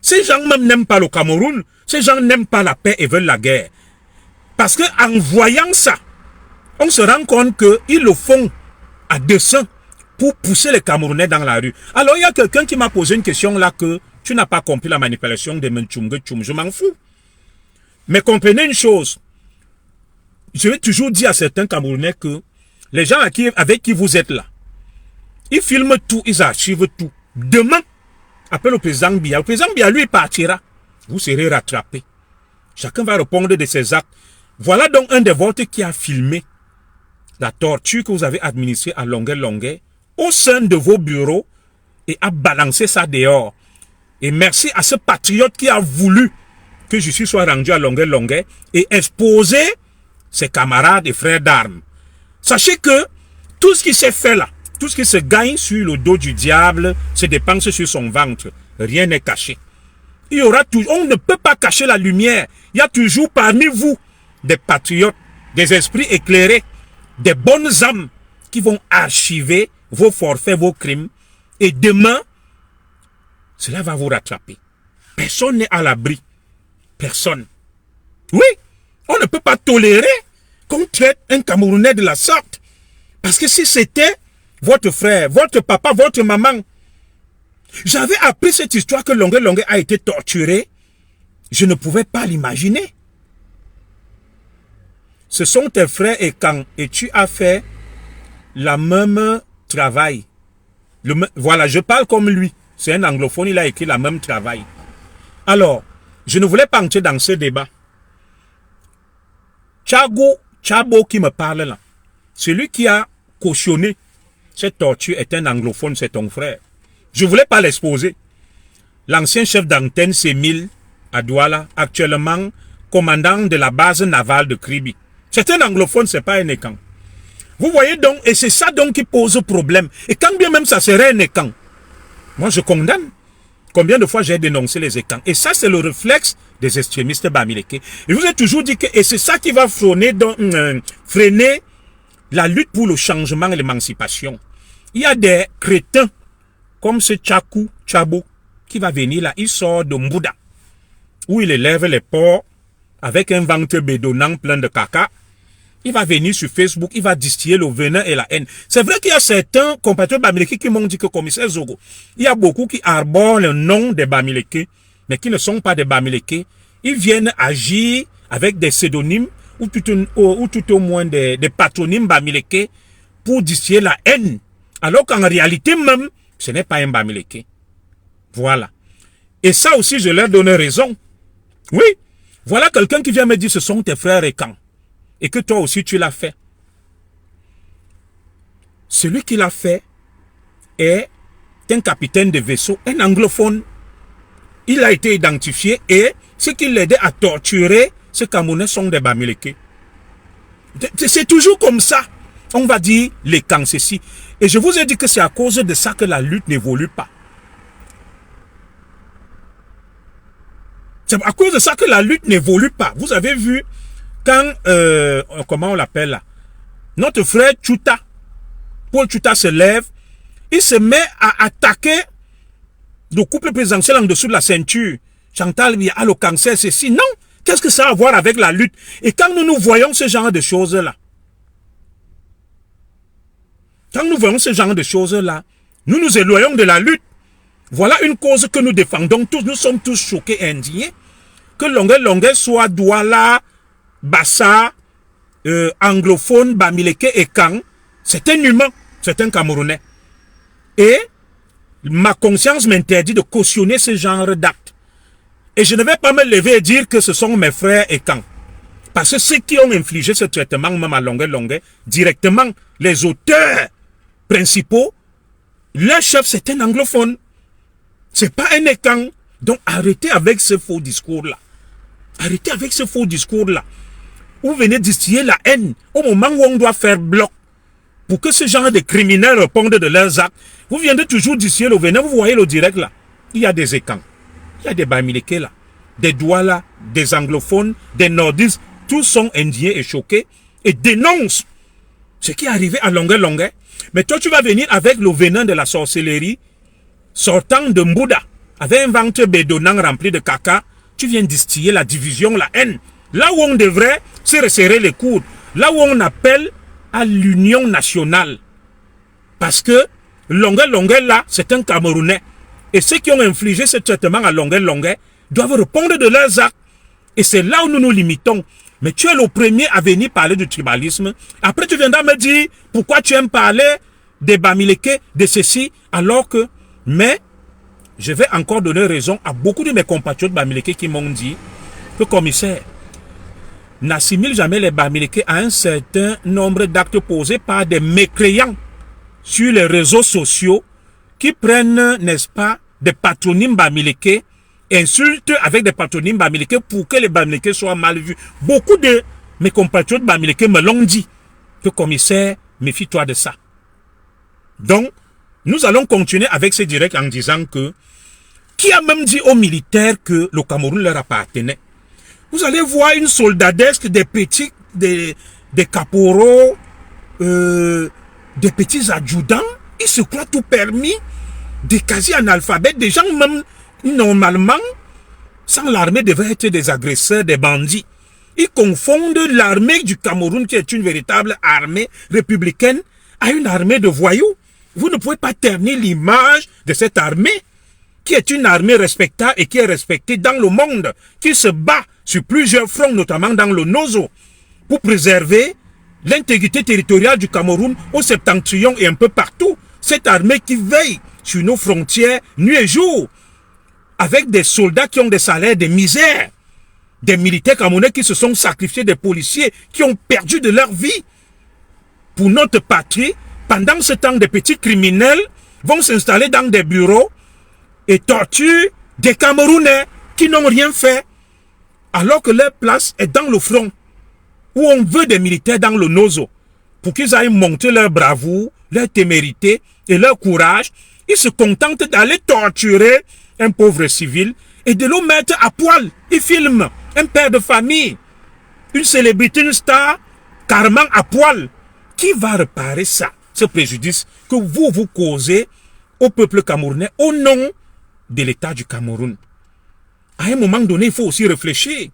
Ces gens même n'aiment pas le Cameroun. Ces gens n'aiment pas la paix et veulent la guerre. Parce que en voyant ça, on se rend compte qu'ils le font à dessein pour pousser les Camerounais dans la rue. Alors il y a quelqu'un qui m'a posé une question là que tu n'as pas compris la manipulation de Menchunge Tchoum. Je m'en fous. Mais comprenez une chose. Je vais toujours dire à certains Camerounais que les gens avec qui vous êtes là, ils filment tout, ils archivent tout. Demain, appelle le président Biya. Le président Biya, lui, partira. Vous serez rattrapés. Chacun va répondre de ses actes. Voilà donc un des vôtres qui a filmé la torture que vous avez administrée à Longuet au sein de vos bureaux et a balancé ça dehors. Et merci à ce patriote qui a voulu que justice soit rendue à Longuet et exposer ses camarades et frères d'armes. Sachez que tout ce qui s'est fait là, tout ce qui se gagne sur le dos du diable, se dépense sur son ventre. rien n'est caché. Il y aura toujours, on ne peut pas cacher la lumière. Il y a toujours parmi vous des patriotes, des esprits éclairés, des bonnes âmes qui vont archiver vos forfaits, vos crimes. Et demain, cela va vous rattraper. Personne n'est à l'abri. Personne. Oui, on ne peut pas tolérer qu'on traite un Camerounais de la sorte. Parce que si c'était votre frère, votre papa, votre maman, j'avais appris cette histoire que Longué Longué a été torturé, je ne pouvais pas l'imaginer. Ce sont tes frères et quand, et tu as fait la même travail. Voilà, je parle comme lui. C'est un anglophone, il a écrit la même travail. Alors, je ne voulais pas entrer dans ce débat. Chabo qui me parle là, celui qui a cautionné cette torture est un anglophone, c'est ton frère. Je ne voulais pas l'exposer. L'ancien chef d'antenne, Sémile à Douala, actuellement commandant de la base navale de Kribi. C'est un anglophone, c'est pas un écan. Vous voyez donc, et c'est ça donc qui pose problème. Et quand bien même ça serait un écan, moi je condamne. Combien de fois j'ai dénoncé les écans. Et ça c'est le réflexe des extrémistes bamileke. Je vous ai toujours dit que, et c'est ça qui va freiner la lutte pour le changement et l'émancipation. Il y a des crétins, comme ce Chabo, qui va venir là, il sort de Mbouda, où il élève les porcs, avec un ventre bédonnant plein de caca. Il va venir sur Facebook, il va distiller le venin et la haine. C'est vrai qu'il y a certains compatriotes bamileke qui m'ont dit que commissaire Zogo, il y a beaucoup qui arborent le nom des bamileke, mais qui ne sont pas des bamileke. Ils viennent agir avec des pseudonymes ou tout au moins des patronymes bamileke pour distiller la haine. Alors qu'en réalité même, ce n'est pas un bamileke. Voilà. Et ça aussi, je leur donne raison. Oui. Voilà quelqu'un qui vient me dire, ce sont tes frères et quand. Et que toi aussi tu l'as fait. Celui qui l'a fait est un capitaine de vaisseau, un anglophone. Il a été identifié et ceux qui l'aidaient à torturer, ces Camerounais sont des bamileke. C'est toujours comme ça. On va dire les camps, ceci. Et je vous ai dit que c'est à cause de ça que la lutte n'évolue pas. C'est à cause de ça que la lutte n'évolue pas. Vous avez vu quand, comment on l'appelle là, notre frère Tchouta, Paul Tchouta se lève, il se met à attaquer le couple présidentiel en dessous de la ceinture. Chantal, il y a le cancer, ceci. Non, qu'est-ce que ça a à voir avec la lutte? Et quand nous voyons ce genre de choses-là, nous nous éloignons de la lutte. Voilà une cause que nous défendons tous. Nous sommes tous choqués et indignés. Que Longué soit Douala, Bassa, anglophone, bamileke et Kang, c'est un humain, c'est un Camerounais. Et ma conscience m'interdit de cautionner ce genre d'actes. Et je ne vais pas me lever et dire que ce sont mes frères et Kang. Parce que ceux qui ont infligé ce traitement, même à Longué, directement, les auteurs principaux, leur chef c'est un anglophone. C'est pas un écan. Donc arrêtez avec ce faux discours-là. Arrêtez avec ce faux discours-là. Vous venez distiller la haine au moment où on doit faire bloc pour que ce genre de criminels répondent de leurs actes. Vous venez toujours distiller le venin. Vous voyez le direct là. Il y a des écans. Il y a des bamileke là. Des douala, des anglophones, des nordistes. Tous sont indignés et choqués et dénoncent ce qui est arrivé à Longué. Mais toi tu vas venir avec le venin de la sorcellerie sortant de Mbouda, avec un ventre bédonnant rempli de caca. Tu viens distiller la division, la haine. Là où on devrait se resserrer les coudes. Là où on appelle à l'union nationale. Parce que Longué là, c'est un Camerounais. Et ceux qui ont infligé ce traitement à Longué doivent répondre de leurs actes. Et c'est là où nous nous limitons. Mais tu es le premier à venir parler du tribalisme. Après tu viendras me dire pourquoi tu aimes parler des bamileke, de ceci, alors que... Mais je vais encore donner raison à beaucoup de mes compatriotes bamileke qui m'ont dit que commissaire, n'assimile jamais les bamileke à un certain nombre d'actes posés par des mécréants sur les réseaux sociaux qui prennent, n'est-ce pas, des patronymes bamileke, insultent avec des patronymes bamileke pour que les bamileke soient mal vus. Beaucoup de mes compatriotes bamileke me l'ont dit que commissaire, méfie-toi de ça. Donc, nous allons continuer avec ce direct en disant que qui a même dit aux militaires que le Cameroun leur appartenait. Vous allez voir une soldadesque des petits, des caporaux, des petits adjudants, ils se croient tout permis, des quasi-analphabètes, des gens même, normalement, sans l'armée devaient être des agresseurs, des bandits. Ils confondent l'armée du Cameroun, qui est une véritable armée républicaine, à une armée de voyous. Vous ne pouvez pas ternir l'image de cette armée, qui est une armée respectable et qui est respectée dans le monde, qui se bat sur plusieurs fronts, notamment dans le Nozo, pour préserver l'intégrité territoriale du Cameroun au septentrion et un peu partout. Cette armée qui veille sur nos frontières nuit et jour, avec des soldats qui ont des salaires de misère, des militaires camerounais qui se sont sacrifiés, des policiers qui ont perdu de leur vie pour notre patrie. Pendant ce temps, des petits criminels vont s'installer dans des bureaux et torturent des Camerounais qui n'ont rien fait, alors que leur place est dans le front, où on veut des militaires dans le Nozo, pour qu'ils aillent monter leur bravoure, leur témérité et leur courage. Ils se contentent d'aller torturer un pauvre civil et de le mettre à poil. Ils filment un père de famille, une célébrité, une star, carrément à poil. Qui va réparer ça, ce préjudice que vous causez au peuple camerounais au nom de l'État du Cameroun? À un moment donné, il faut aussi réfléchir.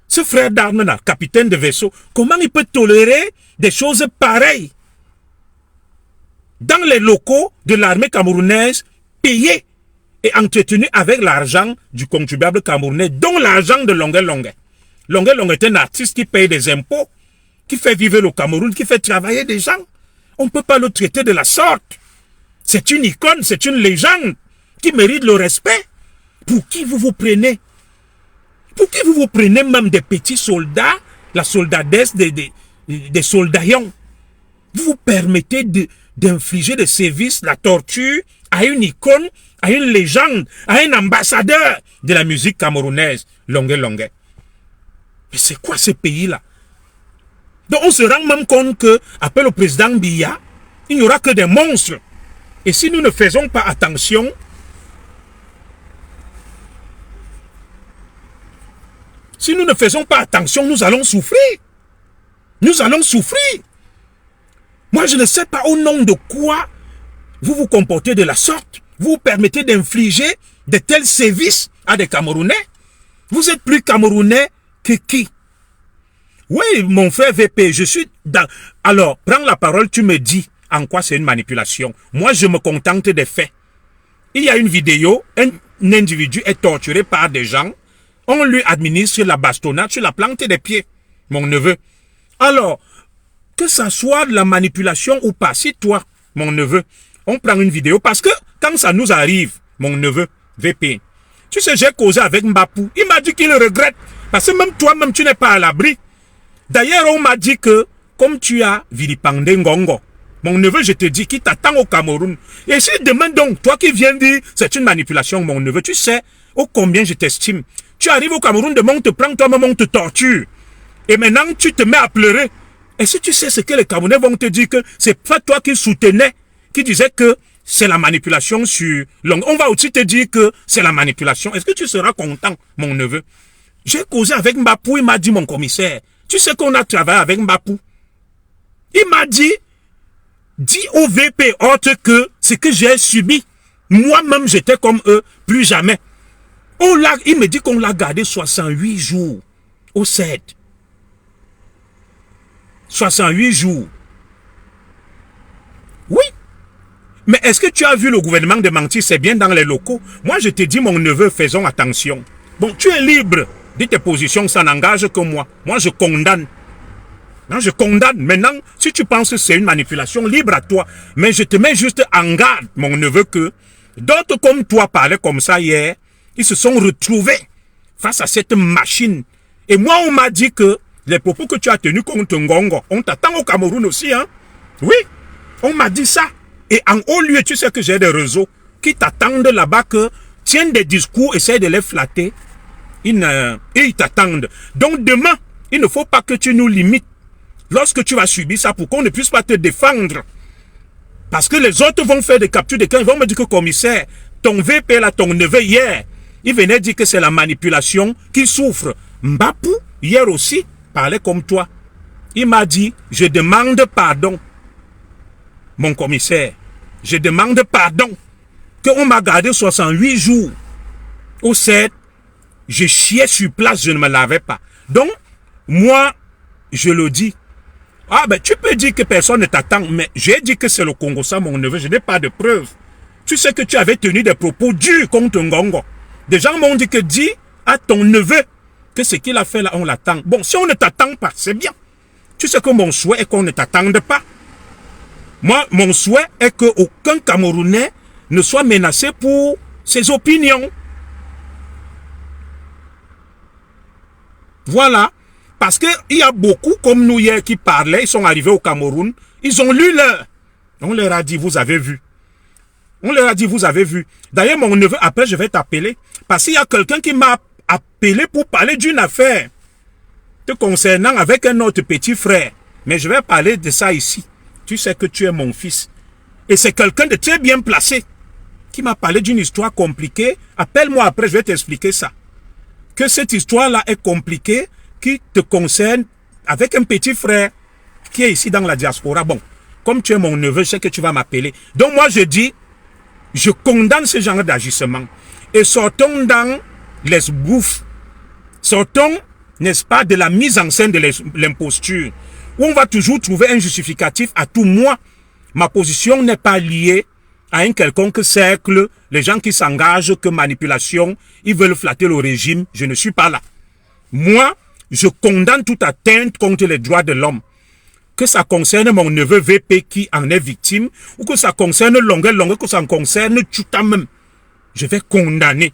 Ce frère d'armes là, capitaine de vaisseau, comment il peut tolérer des choses pareilles dans les locaux de l'armée camerounaise, payés et entretenus avec l'argent du contribuable camerounais, dont l'argent de Longuet Longuet. Longuet Longuet est un artiste qui paye des impôts, qui fait vivre le Cameroun, qui fait travailler des gens. On ne peut pas le traiter de la sorte. C'est une icône, c'est une légende qui mérite le respect. Pour qui vous vous prenez? Pour qui vous vous prenez même des petits soldats, la soldadesse des soldaillons? Vous vous permettez d'infliger des sévices, la torture à une icône, à une légende, à un ambassadeur de la musique camerounaise, Longuet Longuet. Mais c'est quoi ce pays-là? Donc on se rend même compte que, après le président Biya, il n'y aura que des monstres. Et si nous ne faisons pas attention, nous allons souffrir. Nous allons souffrir. Moi, je ne sais pas au nom de quoi vous vous comportez de la sorte. Vous vous permettez d'infliger de tels sévices à des Camerounais. Vous êtes plus Camerounais que qui? Oui, mon frère VP, je suis dans... Alors, prends la parole, tu me dis en quoi c'est une manipulation. Moi, je me contente des faits. Il y a une vidéo, un individu est torturé par des gens. On lui administre la bastonnade sur la plante des pieds, mon neveu. Alors, que ça soit de la manipulation ou pas, si toi, mon neveu, on prend une vidéo, parce que quand ça nous arrive, mon neveu, VP, tu sais, j'ai causé avec Mbapou. Il m'a dit qu'il regrette, parce que même toi-même, tu n'es pas à l'abri. D'ailleurs, on m'a dit que, comme tu as vilipendé Ngongo, mon neveu, je te dis qu'il t'attend au Cameroun. Et si demain donc, toi qui viens dire, c'est une manipulation, mon neveu, tu sais, ô combien je t'estime. Tu arrives au Cameroun, demain on te prend, toi-même on te torture. Et maintenant, tu te mets à pleurer. Et si tu sais ce que les Camerounais vont te dire, que c'est pas toi qui soutenais, qui disais que c'est la manipulation sur l'ongle. On va aussi te dire que c'est la manipulation. Est-ce que tu seras content, mon neveu? J'ai causé avec Mbapou, il m'a dit, mon commissaire, tu sais qu'on a travaillé avec Mbapou. Il m'a dit, dis au VP autre que ce que j'ai subi. Moi-même, j'étais comme eux, plus jamais. Il me dit qu'on l'a gardé 68 jours au CED. 68 jours. Oui. Mais est-ce que tu as vu le gouvernement de mentir? C'est bien dans les locaux. Moi, je te dis, mon neveu, faisons attention. Bon, tu es libre de tes positions, ça n'engage que moi. Moi, je condamne. Non, je condamne. Maintenant, si tu penses que c'est une manipulation, libre à toi. Mais je te mets juste en garde, mon neveu, que d'autres comme toi parlaient comme ça hier. Ils se sont retrouvés face à cette machine. Et moi, on m'a dit que les propos que tu as tenus contre Ngongo, on t'attend au Cameroun aussi, hein? Oui, on m'a dit ça. Et en haut lieu, tu sais que j'ai des réseaux qui t'attendent là-bas, que tiennent des discours, essayent de les flatter. Et ils t'attendent. Donc demain, il ne faut pas que tu nous limites lorsque tu vas subir ça pour qu'on ne puisse pas te défendre. Parce que les autres vont faire des captures de camp, ils vont me dire que commissaire, Ton VP là, ton neveu hier, il venait dire que c'est la manipulation qui souffre. Mbapou, hier aussi, parlait comme toi. Il m'a dit, je demande pardon, mon commissaire. Je demande pardon. Qu'on m'a gardé 68 jours. Au 7, je chiais sur place, je ne me lavais pas. Donc, moi, je le dis. Ah ben, tu peux dire que personne ne t'attend, mais j'ai dit que c'est le Congo, ça, mon neveu, je n'ai pas de preuves. Tu sais que tu avais tenu des propos durs contre Ngongo. Des gens m'ont dit que dis à ton neveu que ce qu'il a fait là, on l'attend. Bon, si on ne t'attend pas, c'est bien. Tu sais que mon souhait est qu'on ne t'attende pas. Moi, mon souhait est qu'aucun Camerounais ne soit menacé pour ses opinions. Voilà. Parce qu'il y a beaucoup comme nous hier qui parlaient, ils sont arrivés au Cameroun, ils ont lu leur. On leur a dit, vous avez vu. On leur a dit, vous avez vu. D'ailleurs, mon neveu, après, je vais t'appeler. Parce qu'il y a quelqu'un qui m'a appelé pour parler d'une affaire te concernant avec un autre petit frère. Mais je vais parler de ça ici. Tu sais que tu es mon fils. Et c'est quelqu'un de très bien placé qui m'a parlé d'une histoire compliquée. Appelle-moi après, je vais t'expliquer ça. Que cette histoire-là est compliquée, qui te concerne avec un petit frère qui est ici dans la diaspora. Bon, comme tu es mon neveu, je sais que tu vas m'appeler. Donc moi, je dis, je condamne ce genre d'agissement. Et sortons dans les bouffes. Sortons, n'est-ce pas, de la mise en scène de l'imposture. Où on va toujours trouver un justificatif à tout. Moi, ma position n'est pas liée à un quelconque cercle. Les gens qui s'engagent que manipulation, ils veulent flatter le régime. Je ne suis pas là. Moi, je condamne toute atteinte contre les droits de l'homme. Que ça concerne mon neveu VP qui en est victime, ou que ça concerne Longue, que ça concerne Tchouta même. Je vais condamner.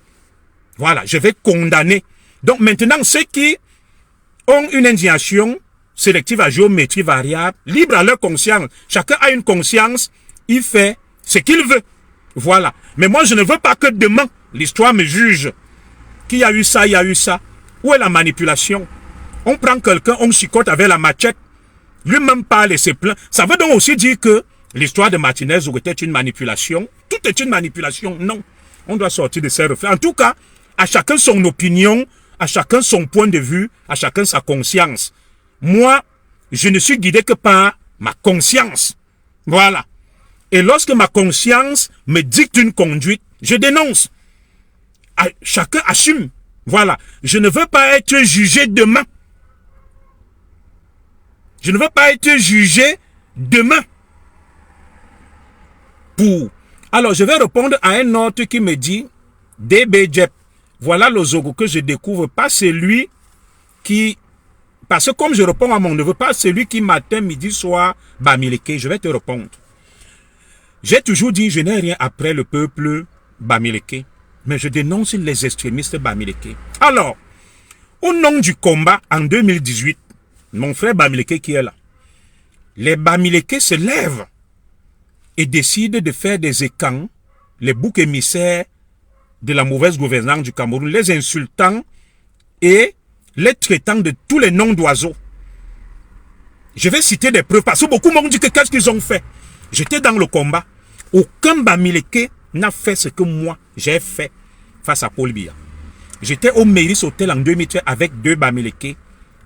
Voilà, je vais condamner. Donc maintenant, ceux qui ont une indignation sélective à géométrie variable, libre à leur conscience, chacun a une conscience, il fait ce qu'il veut. Voilà. Mais moi, je ne veux pas que demain, l'histoire me juge. Qu'il y a eu ça, il y a eu ça. Où est la manipulation? On prend quelqu'un, on chicote avec la machette, lui-même parle et se plaint. Ça veut donc aussi dire que l'histoire de Martinez était une manipulation. Tout est une manipulation. Non. On doit sortir de ces reflets. En tout cas, à chacun son opinion, à chacun son point de vue, à chacun sa conscience. Moi, je ne suis guidé que par ma conscience. Voilà. Et lorsque ma conscience me dicte une conduite, je dénonce. Chacun assume. Voilà. Je ne veux pas être jugé demain. Je ne veux pas être jugé demain. Alors, je vais répondre à un autre qui me dit, DB Jep, voilà le Zogo que je découvre, pas celui qui... Parce que comme je réponds à mon neveu, pas celui qui matin, midi, soir, Bamileke, je vais te répondre. J'ai toujours dit, je n'ai rien après le peuple Bamileke, mais je dénonce les extrémistes Bamileke. Alors, au nom du combat, en 2018, mon frère Bamileke qui est là, les Bamileke se lèvent et décident de faire des écans, les boucs émissaires de la mauvaise gouvernance du Cameroun, les insultant et les traitant de tous les noms d'oiseaux. Je vais citer des preuves parce que beaucoup m'ont dit que qu'est-ce qu'ils ont fait. J'étais dans le combat. Aucun Bamileke n'a fait ce que moi j'ai fait face à Paul Biya. J'étais au Mairis Hotel en 2013 avec deux Bamileke,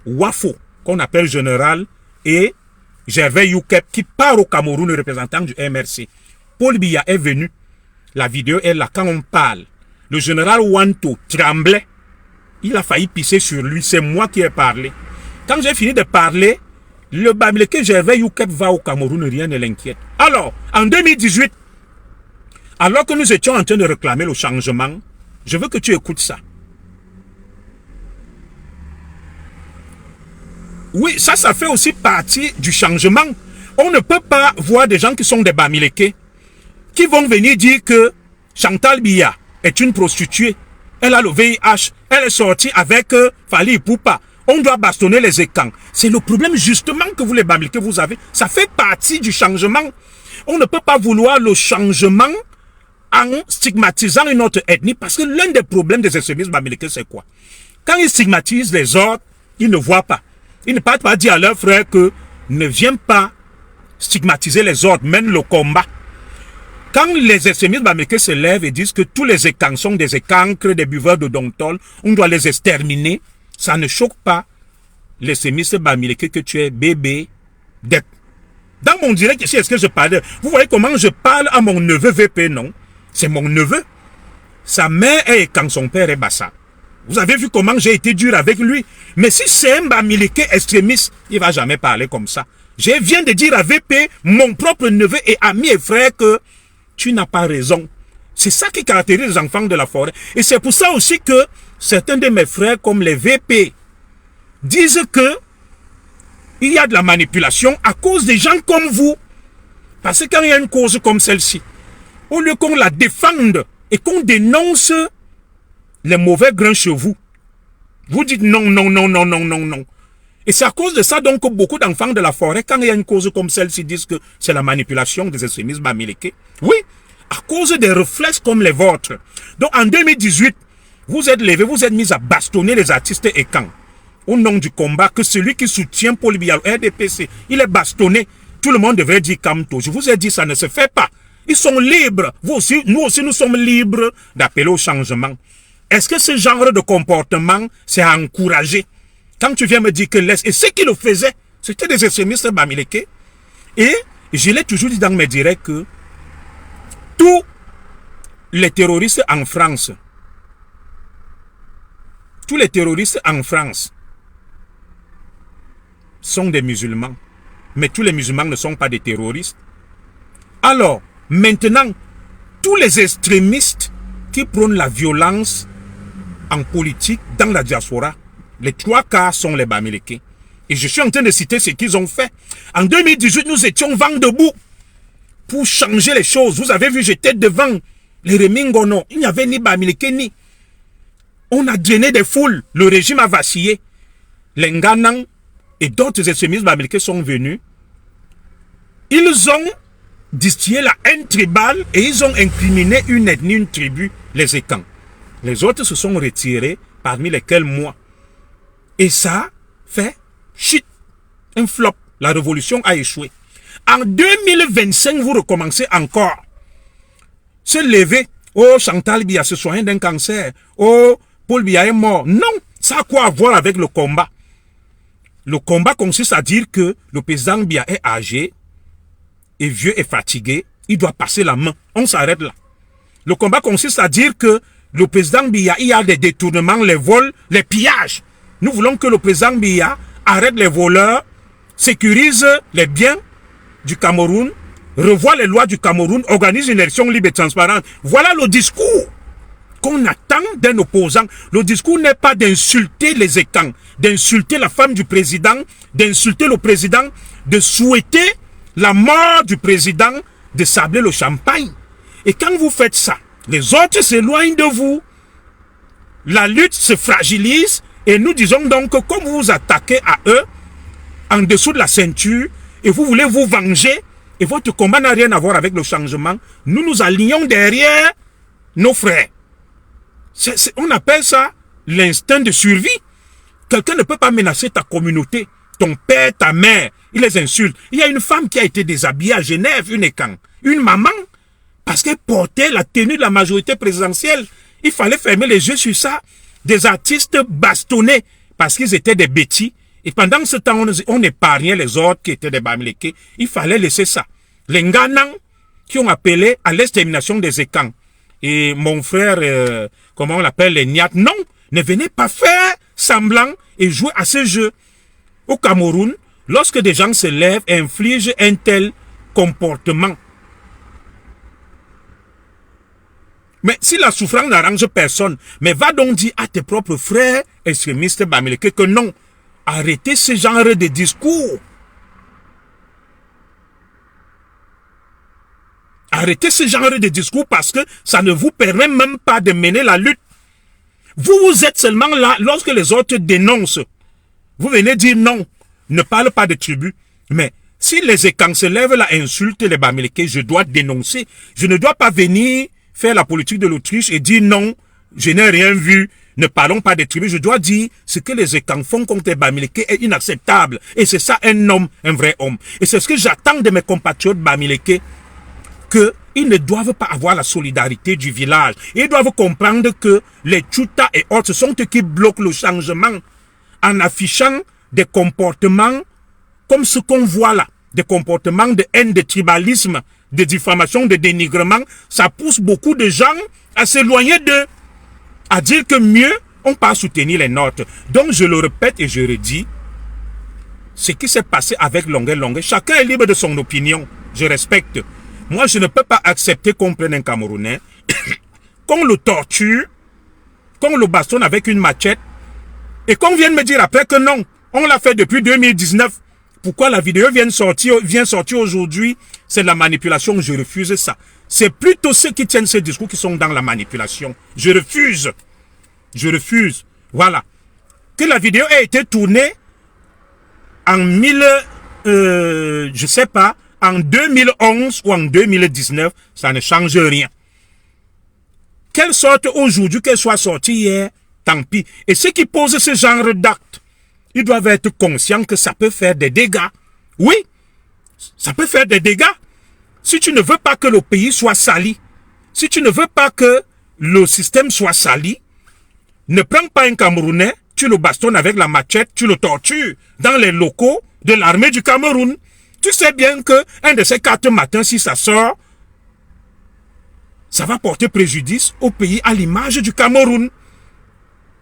Wafo, qu'on appelle général, et Gervais Youkep, qui part au Cameroun, le représentant du MRC. Paul Biya est venu. La vidéo est là. Quand on parle, le général Wanto tremblait. Il a failli pisser sur lui. C'est moi qui ai parlé. Quand j'ai fini de parler, le Bamileke Gervais Youkep va au Cameroun, rien ne l'inquiète. Alors, en 2018, alors que nous étions en train de réclamer le changement, je veux que tu écoutes ça. Oui, ça fait aussi partie du changement. On ne peut pas voir des gens qui sont des Bamileke, qui vont venir dire que Chantal Biya est une prostituée. Elle a le VIH. Elle est sortie avec Fally Ipupa. On doit bastonner les écans. C'est le problème justement que vous les Bamileke vous avez. Ça fait partie du changement. On ne peut pas vouloir le changement en stigmatisant une autre ethnie. Parce que l'un des problèmes des extrémistes Bamileke, c'est quoi? Quand ils stigmatisent les autres, ils ne voient pas. Ils ne partent pas dire à leurs frères que ne viens pas stigmatiser les autres, mène le combat. Quand les extrémistes bamileke se lèvent et disent que tous les écancres sont des écancres, des buveurs de Dontol, on doit les exterminer, ça ne choque pas l'extrémiste bamileke que tu es bébé d'être. Dans mon direct ici, est-ce que je parle? Vous voyez comment je parle à mon neveu VP, non? C'est mon neveu. Sa mère est quand son père est Bassa. Vous avez vu comment j'ai été dur avec lui. Mais si c'est un bamileke extrémiste, il va jamais parler comme ça. Je viens de dire à VP, mon propre neveu et ami et frère, que tu n'as pas raison. C'est ça qui caractérise les enfants de la forêt. Et c'est pour ça aussi que certains de mes frères, comme les VP, disent que il y a de la manipulation à cause des gens comme vous. Parce que quand il y a une cause comme celle-ci, au lieu qu'on la défende et qu'on dénonce les mauvais grains chez vous, vous dites non, non, non, non, non, non, non. Et c'est à cause de ça donc que beaucoup d'enfants de la forêt, quand il y a une cause comme celle-ci, disent que c'est la manipulation des extrémistes bamileke. Oui, à cause des réflexes comme les vôtres. Donc en 2018, vous êtes levés, vous êtes mis à bastonner les artistes et camps. Au nom du combat, que celui qui soutient Paul Biya, RDPC, il est bastonné. Tout le monde devrait dire Kamto. Je vous ai dit, ça ne se fait pas. Ils sont libres. Vous aussi, nous sommes libres d'appeler au changement. Est-ce que ce genre de comportement, c'est à encourager? Quand tu viens me dire que laisse, et ceux qui le faisaient, c'était des extrémistes bamileke. Et je l'ai toujours dit dans mes directs que tous les terroristes en France, sont des musulmans. Mais tous les musulmans ne sont pas des terroristes. Alors, maintenant, tous les extrémistes qui prônent la violence en politique dans la diaspora, les 3 quarts sont les bamileke. Et je suis en train de citer ce qu'ils ont fait. En 2018, nous étions vent debout pour changer les choses. Vous avez vu, j'étais devant les Remingono. Il n'y avait ni bamileke ni. On a drainé des foules. Le régime a vacillé. Les Nganang et d'autres extrémistes bamileke sont venus. Ils ont distillé la haine tribale et ils ont incriminé une ethnie, une tribu, les Ekans. Les autres se sont retirés, parmi lesquels moi. Et ça fait shit, un flop. La révolution a échoué. En 2025, vous recommencez encore. Se lever. Oh, Chantal Biya se soigne d'un cancer. Oh, Paul Biya est mort. Non, ça a quoi à voir avec le combat? Le combat consiste à dire que le président Biya est âgé, et vieux et fatigué, il doit passer la main. On s'arrête là. Le combat consiste à dire que le président Biya, il y a des détournements, les vols, les pillages. Nous voulons que le président Biya arrête les voleurs, sécurise les biens du Cameroun, revoie les lois du Cameroun, organise une élection libre et transparente. Voilà le discours qu'on attend d'un opposant. Le discours n'est pas d'insulter les Ekans, d'insulter la femme du président, d'insulter le président, de souhaiter la mort du président, de sabler le champagne. Et quand vous faites ça, les autres s'éloignent de vous. La lutte se fragilise et nous disons donc que comme vous vous attaquez à eux, en dessous de la ceinture, et vous voulez vous venger, et votre combat n'a rien à voir avec le changement, nous nous alignons derrière nos frères. On appelle ça l'instinct de survie. Quelqu'un ne peut pas menacer ta communauté, ton père, ta mère, il les insulte. Il y a une femme qui a été déshabillée à Genève, une Ekan, une maman, parce qu'elle portait la tenue de la majorité présidentielle. Il fallait fermer les yeux sur ça. Des artistes bastonnés, parce qu'ils étaient des bêtis. Et pendant ce temps, on épargnait les autres qui étaient des bamileke. Il fallait laisser ça. Les Nganang, qui ont appelé à l'extermination des Ekans. Et mon frère, comment on l'appelle, les Nyat, non, ne venez pas faire semblant et jouer à ce jeu. Au Cameroun, lorsque des gens se lèvent et infligent un tel comportement, mais si la souffrance n'arrange personne, mais va donc dire à tes propres frères extrémistes bamileke que non, arrêtez ce genre de discours. Arrêtez ce genre de discours parce que ça ne vous permet même pas de mener la lutte. Vous êtes seulement là lorsque les autres dénoncent. Vous venez dire non, ne parle pas de tribu. Mais si les Ekans se lèvent là, insultent les bamileke, je dois dénoncer. Je ne dois pas venir faire la politique de l'autruche et dire non, je n'ai rien vu, ne parlons pas des tribus. Je dois dire ce que les Ekans font contre les bamileke est inacceptable. Et c'est ça un homme, un vrai homme. Et c'est ce que j'attends de mes compatriotes bamileke, que ils ne doivent pas avoir la solidarité du village. Ils doivent comprendre que les Tchouta et autres, ce sont eux qui bloquent le changement en affichant des comportements comme ce qu'on voit là. Des comportements de haine, de tribalisme, de diffamation, de dénigrement. Ça pousse beaucoup de gens à s'éloigner d'eux, à dire que mieux, on peut soutenir les nôtres. Donc je le répète et je redis, ce qui s'est passé avec Longuet Longuet, chacun est libre de son opinion. Je respecte. Moi, je ne peux pas accepter qu'on prenne un Camerounais, qu'on le torture, qu'on le bastonne avec une machette, et qu'on vienne me dire après que non, on l'a fait depuis 2019. Pourquoi la vidéo vient sortir aujourd'hui? C'est de la manipulation, je refuse ça. C'est plutôt ceux qui tiennent ce discours qui sont dans la manipulation. Je refuse. Je refuse. Voilà. Que la vidéo ait été tournée en je sais pas, en 2011 ou en 2019, ça ne change rien. Qu'elle sorte aujourd'hui, qu'elle soit sortie hier, tant pis. Et ceux qui posent ce genre d'actes, ils doivent être conscients que ça peut faire des dégâts. Oui, ça peut faire des dégâts. Si tu ne veux pas que le pays soit sali, si tu ne veux pas que le système soit sali, ne prends pas un Camerounais, tu le bastonnes avec la machette, tu le tortures dans les locaux de l'armée du Cameroun. Tu sais bien que un de ces 4 matins, si ça sort, ça va porter préjudice au pays à l'image du Cameroun.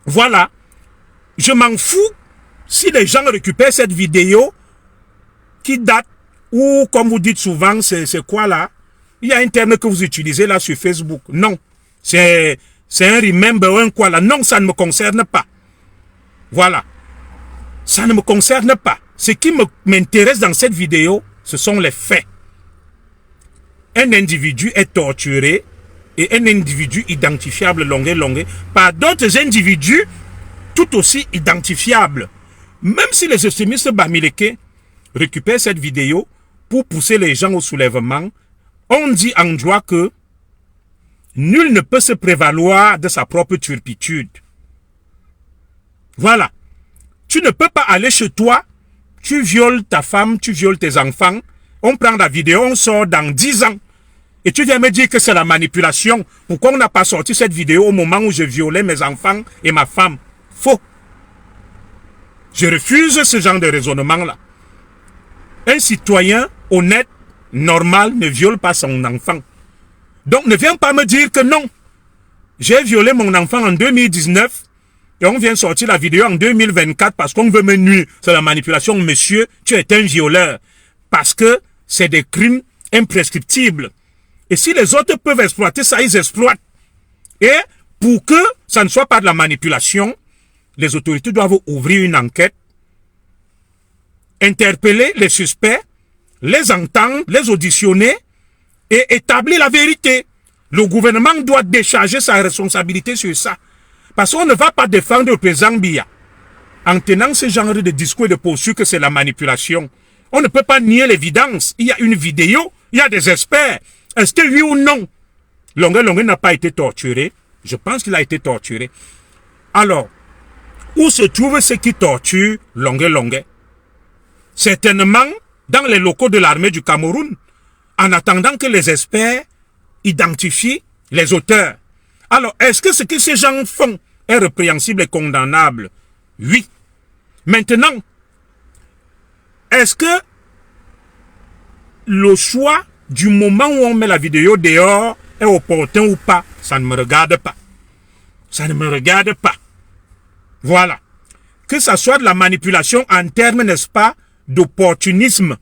Voilà. Je m'en fous si les gens récupèrent cette vidéo qui date, ou comme vous dites souvent, c'est quoi là? Il y a un terme que vous utilisez là sur Facebook. Non. C'est un remember ou un quoi là. Non, ça ne me concerne pas. Voilà. Ça ne me concerne pas. Ce qui m'intéresse dans cette vidéo, ce sont les faits. Un individu est torturé et un individu identifiable Longuet par d'autres individus tout aussi identifiables. Même si les extrémistes bamileke récupèrent cette vidéo pour pousser les gens au soulèvement, on dit en droit que nul ne peut se prévaloir de sa propre turpitude. Voilà. Tu ne peux pas aller chez toi, tu violes ta femme, tu violes tes enfants, on prend la vidéo, on sort dans 10 ans. Et tu viens me dire que c'est la manipulation. Pourquoi on n'a pas sorti cette vidéo au moment où je violais mes enfants et ma femme? Faux. Je refuse ce genre de raisonnement-là. Un citoyen honnête, normal, ne viole pas son enfant. Donc ne viens pas me dire que non. J'ai violé mon enfant en 2019 et on vient sortir la vidéo en 2024 parce qu'on veut me nuire. C'est la manipulation. Monsieur, tu es un violeur. Parce que c'est des crimes imprescriptibles. Et si les autres peuvent exploiter ça, ils exploitent. Et pour que ça ne soit pas de la manipulation, les autorités doivent ouvrir une enquête, interpeller les suspects, les entendre, les auditionner et établir la vérité. Le gouvernement doit décharger sa responsabilité sur ça. Parce qu'on ne va pas défendre le président Biya en tenant ce genre de discours et de poursuite que c'est la manipulation. On ne peut pas nier l'évidence. Il y a une vidéo, il y a des experts. Est-ce que oui ou non, Longuet n'a pas été torturé? Je pense qu'il a été torturé. Alors, où se trouvent ceux qui torturent Longuet? Certainement dans les locaux de l'armée du Cameroun, en attendant que les experts identifient les auteurs. Alors, est-ce que ce que ces gens font est répréhensible et condamnable? Oui. Maintenant, est-ce que le choix du moment où on met la vidéo dehors est opportun ou pas? Ça ne me regarde pas. Ça ne me regarde pas. Voilà. Que ça soit de la manipulation en termes, n'est-ce pas, d'opportunisme,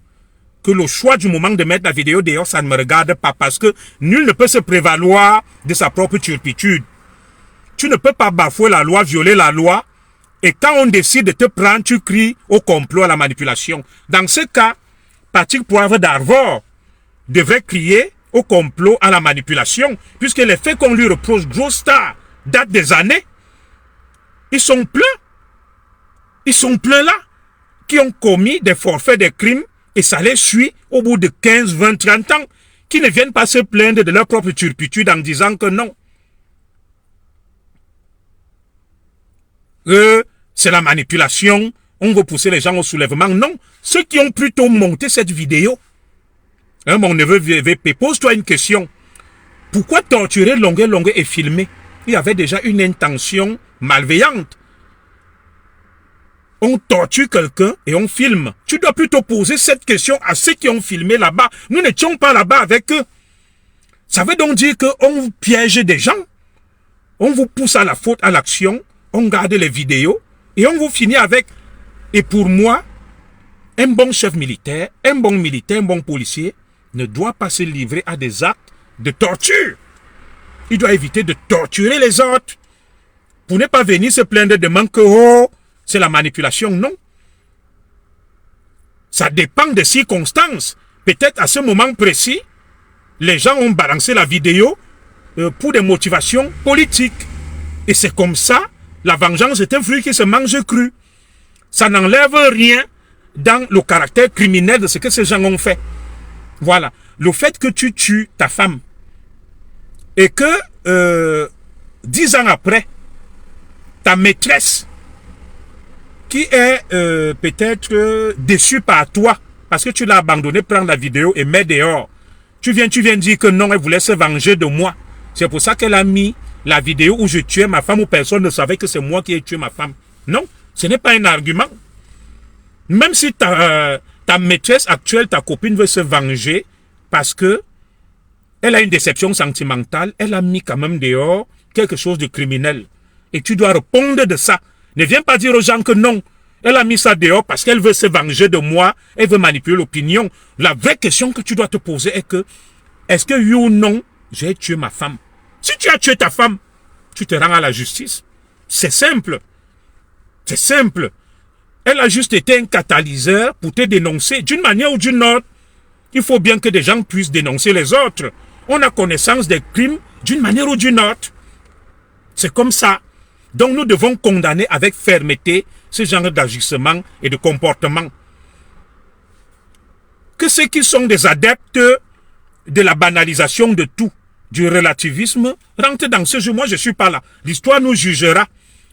que le choix du moment de mettre la vidéo dehors, ça ne me regarde pas parce que nul ne peut se prévaloir de sa propre turpitude. Tu ne peux pas bafouer la loi, violer la loi, et quand on décide de te prendre, tu cries au complot, à la manipulation. Dans ce cas, Patrick Poivre d'Arvor devrait crier au complot, à la manipulation, puisque les faits qu'on lui reproche, Gros Star, datent des années. Ils sont pleins. Ils sont pleins là, qui ont commis des forfaits, des crimes, et ça les suit au bout de 15, 20, 30 ans, qui ne viennent pas se plaindre de leur propre turpitude en disant que non. C'est la manipulation, on veut pousser les gens au soulèvement. Non, ceux qui ont plutôt monté cette vidéo, mon neveu VP, pose-toi une question. Pourquoi torturer longueur et filmer? Il y avait déjà une intention malveillante. On torture quelqu'un et on filme. Tu dois plutôt poser cette question à ceux qui ont filmé là-bas. Nous n'étions pas là-bas avec eux. Ça veut donc dire qu'on piège des gens. On vous pousse à la faute, à l'action. On garde les vidéos et on vous finit avec. Et pour moi, un bon chef militaire, un bon policier ne doit pas se livrer à des actes de torture. Il doit éviter de torturer les autres. Pour ne pas venir se plaindre de manque, oh, c'est la manipulation, non. Ça dépend des circonstances. Peut-être à ce moment précis, les gens ont balancé la vidéo pour des motivations politiques. Et c'est comme ça, la vengeance est un fruit qui se mange cru. Ça n'enlève rien dans le caractère criminel de ce que ces gens ont fait. Voilà. Le fait que tu tues ta femme et que 10 ans après, ta maîtresse, qui est peut-être déçue par toi, parce que tu l'as abandonné, prendre la vidéo et mettre dehors. Tu viens dire que non, elle voulait se venger de moi. C'est pour ça qu'elle a mis la vidéo où je tuais ma femme, où personne ne savait que c'est moi qui ai tué ma femme. Non, ce n'est pas un argument. Même si ta maîtresse actuelle, ta copine veut se venger parce que elle a une déception sentimentale, elle a mis quand même dehors quelque chose de criminel. Et tu dois répondre de ça. Ne viens pas dire aux gens que non, elle a mis ça dehors parce qu'elle veut se venger de moi, elle veut manipuler l'opinion. La vraie question que tu dois te poser est que, est-ce que oui ou non, j'ai tué ma femme? Si tu as tué ta femme, tu te rends à la justice. C'est simple. C'est simple. Elle a juste été un catalyseur pour te dénoncer d'une manière ou d'une autre. Il faut bien que des gens puissent dénoncer les autres. On a connaissance des crimes d'une manière ou d'une autre. C'est comme ça. Donc nous devons condamner avec fermeté ce genre d'agissement et de comportement. Que ceux qui sont des adeptes de la banalisation de tout, du relativisme, rentrent dans ce jeu. Moi, je ne suis pas là. L'histoire nous jugera.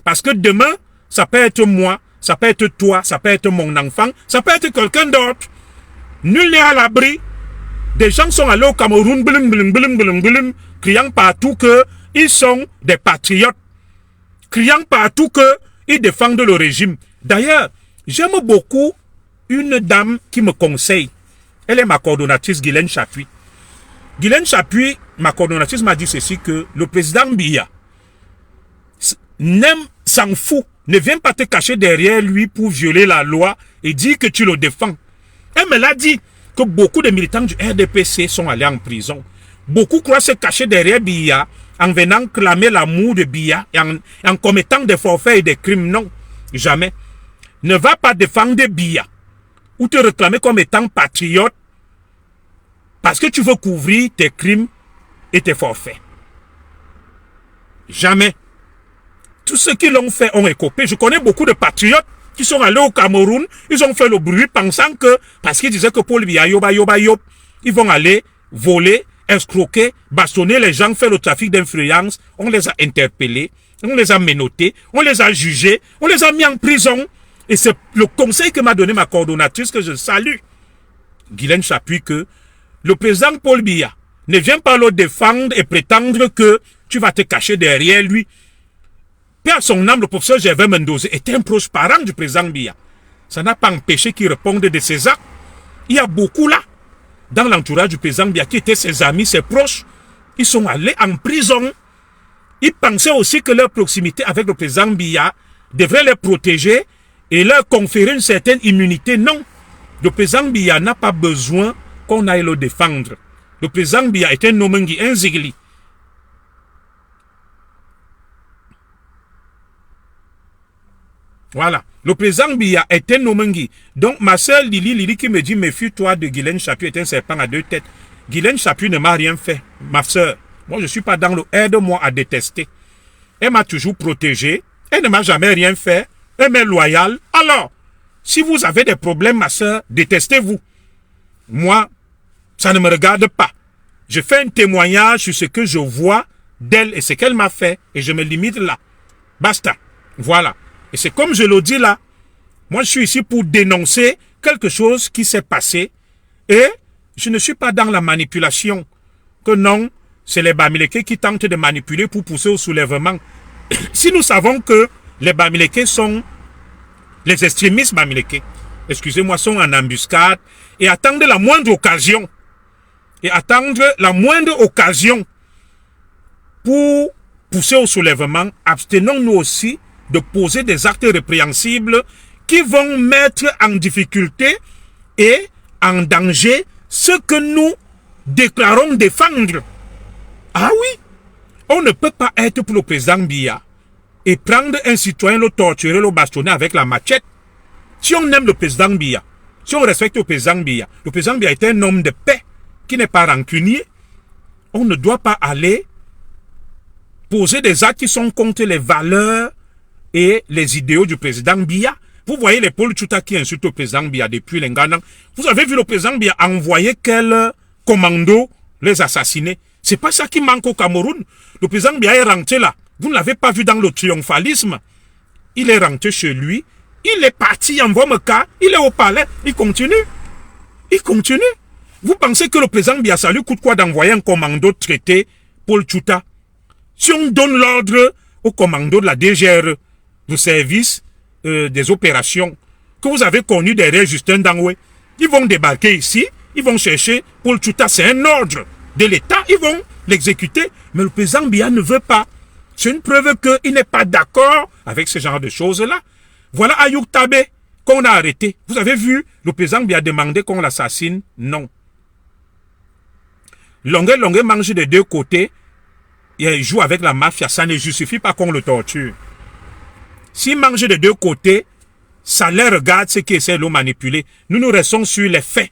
Parce que demain, ça peut être moi, ça peut être toi, ça peut être mon enfant, ça peut être quelqu'un d'autre. Nul n'est à l'abri. Des gens sont allés au Cameroun, criant partout qu'ils sont des patriotes. Criant partout qu'ils défendent le régime. D'ailleurs, j'aime beaucoup une dame qui me conseille. Elle est ma coordonnatrice, Guylaine Chapuis. Guylaine Chapuis, ma coordonnatrice, m'a dit ceci, que le président Biya s'en fout. Ne viens pas te cacher derrière lui pour violer la loi et dire que tu le défends. Elle me l'a dit que beaucoup de militants du RDPC sont allés en prison. Beaucoup croient se cacher derrière Biya en venant clamer l'amour de Biya et en commettant des forfaits et des crimes. Non, jamais. Ne va pas défendre Biya ou te réclamer comme étant patriote parce que tu veux couvrir tes crimes et tes forfaits. Jamais. Tous ceux qui l'ont fait ont écopé. Je connais beaucoup de patriotes qui sont allés au Cameroun. Ils ont fait le bruit pensant que, parce qu'ils disaient que Paul Biya, ils vont aller voler, escroquer, bastonner les gens, faire le trafic d'influence. On les a interpellés, on les a menottés, on les a jugés, on les a mis en prison. Et c'est le conseil que m'a donné ma coordonnatrice que je salue, Guylaine Chapuis, que le président Paul Biya ne vient pas le défendre et prétendre que tu vas te cacher derrière lui. Père son âme, le professeur Gervais Mendoza était un proche parent du président Biya. Ça n'a pas empêché qu'il réponde de ses actes. Il y a beaucoup là, dans l'entourage du président Biya, qui étaient ses amis, ses proches. Ils sont allés en prison. Ils pensaient aussi que leur proximité avec le président Biya devrait les protéger et leur conférer une certaine immunité. Non. Le président Biya n'a pas besoin qu'on aille le défendre. Le président Biya est un homme un zigli. Voilà. Le président Biya est un Nomengi. Donc, ma soeur Lili qui me dit, méfie-toi de Guylaine Chapuis est un serpent à deux têtes. Guylaine Chapuis ne m'a rien fait, ma soeur. Moi, je ne suis pas dans le aide-moi à détester. Elle m'a toujours protégé. Elle ne m'a jamais rien fait. Elle m'est loyale. Alors, si vous avez des problèmes, ma soeur, détestez-vous. Moi, ça ne me regarde pas. Je fais un témoignage sur ce que je vois d'elle et ce qu'elle m'a fait. Et je me limite là. Basta. Voilà. Et c'est comme je le dis là, moi je suis ici pour dénoncer quelque chose qui s'est passé et je ne suis pas dans la manipulation. Que non, c'est les Bamileke qui tentent de manipuler pour pousser au soulèvement. Si nous savons que les Bamileke sont, les extrémistes Bamileke, excusez-moi, sont en embuscade et attendent la moindre occasion, pour pousser au soulèvement, abstenons-nous aussi de poser des actes répréhensibles qui vont mettre en difficulté et en danger ce que nous déclarons défendre. Ah oui, on ne peut pas être pour le président Biya et prendre un citoyen, le torturer, le bastonner avec la machette. Si on aime le président Biya, si on respecte le président Biya est un homme de paix qui n'est pas rancunier, on ne doit pas aller poser des actes qui sont contre les valeurs et les idéaux du président Biya. Vous voyez les Paul Tchouta qui insultent le président Biya depuis l'Engana. Vous avez vu le président Biya envoyer quel commando les assassiner. C'est pas ça qui manque au Cameroun. Le président Biya est rentré là. Vous ne l'avez pas vu dans le triomphalisme. Il est rentré chez lui. Il est parti en Vomeka. Il est au palais. Il continue. Il continue. Vous pensez que le président Biya, ça lui coûte quoi d'envoyer un commando traiter Paul Tchouta? Si on donne l'ordre au commando de la DGR, du service des opérations, que vous avez connu derrière Justin Dangwe, ils vont débarquer ici, ils vont chercher Paul Tchouta, c'est un ordre de l'État, ils vont l'exécuter, mais le président Biya ne veut pas. C'est une preuve qu'il n'est pas d'accord avec ce genre de choses-là. Voilà Ayoub Tabé qu'on a arrêté. Vous avez vu, le président Biya demandé qu'on l'assassine? Non. Longue mange des deux côtés, et il joue avec la mafia, ça ne justifie pas qu'on le torture. S'il mange de deux côtés, ça les regarde ce qui essaie de le manipuler. Nous restons sur les faits.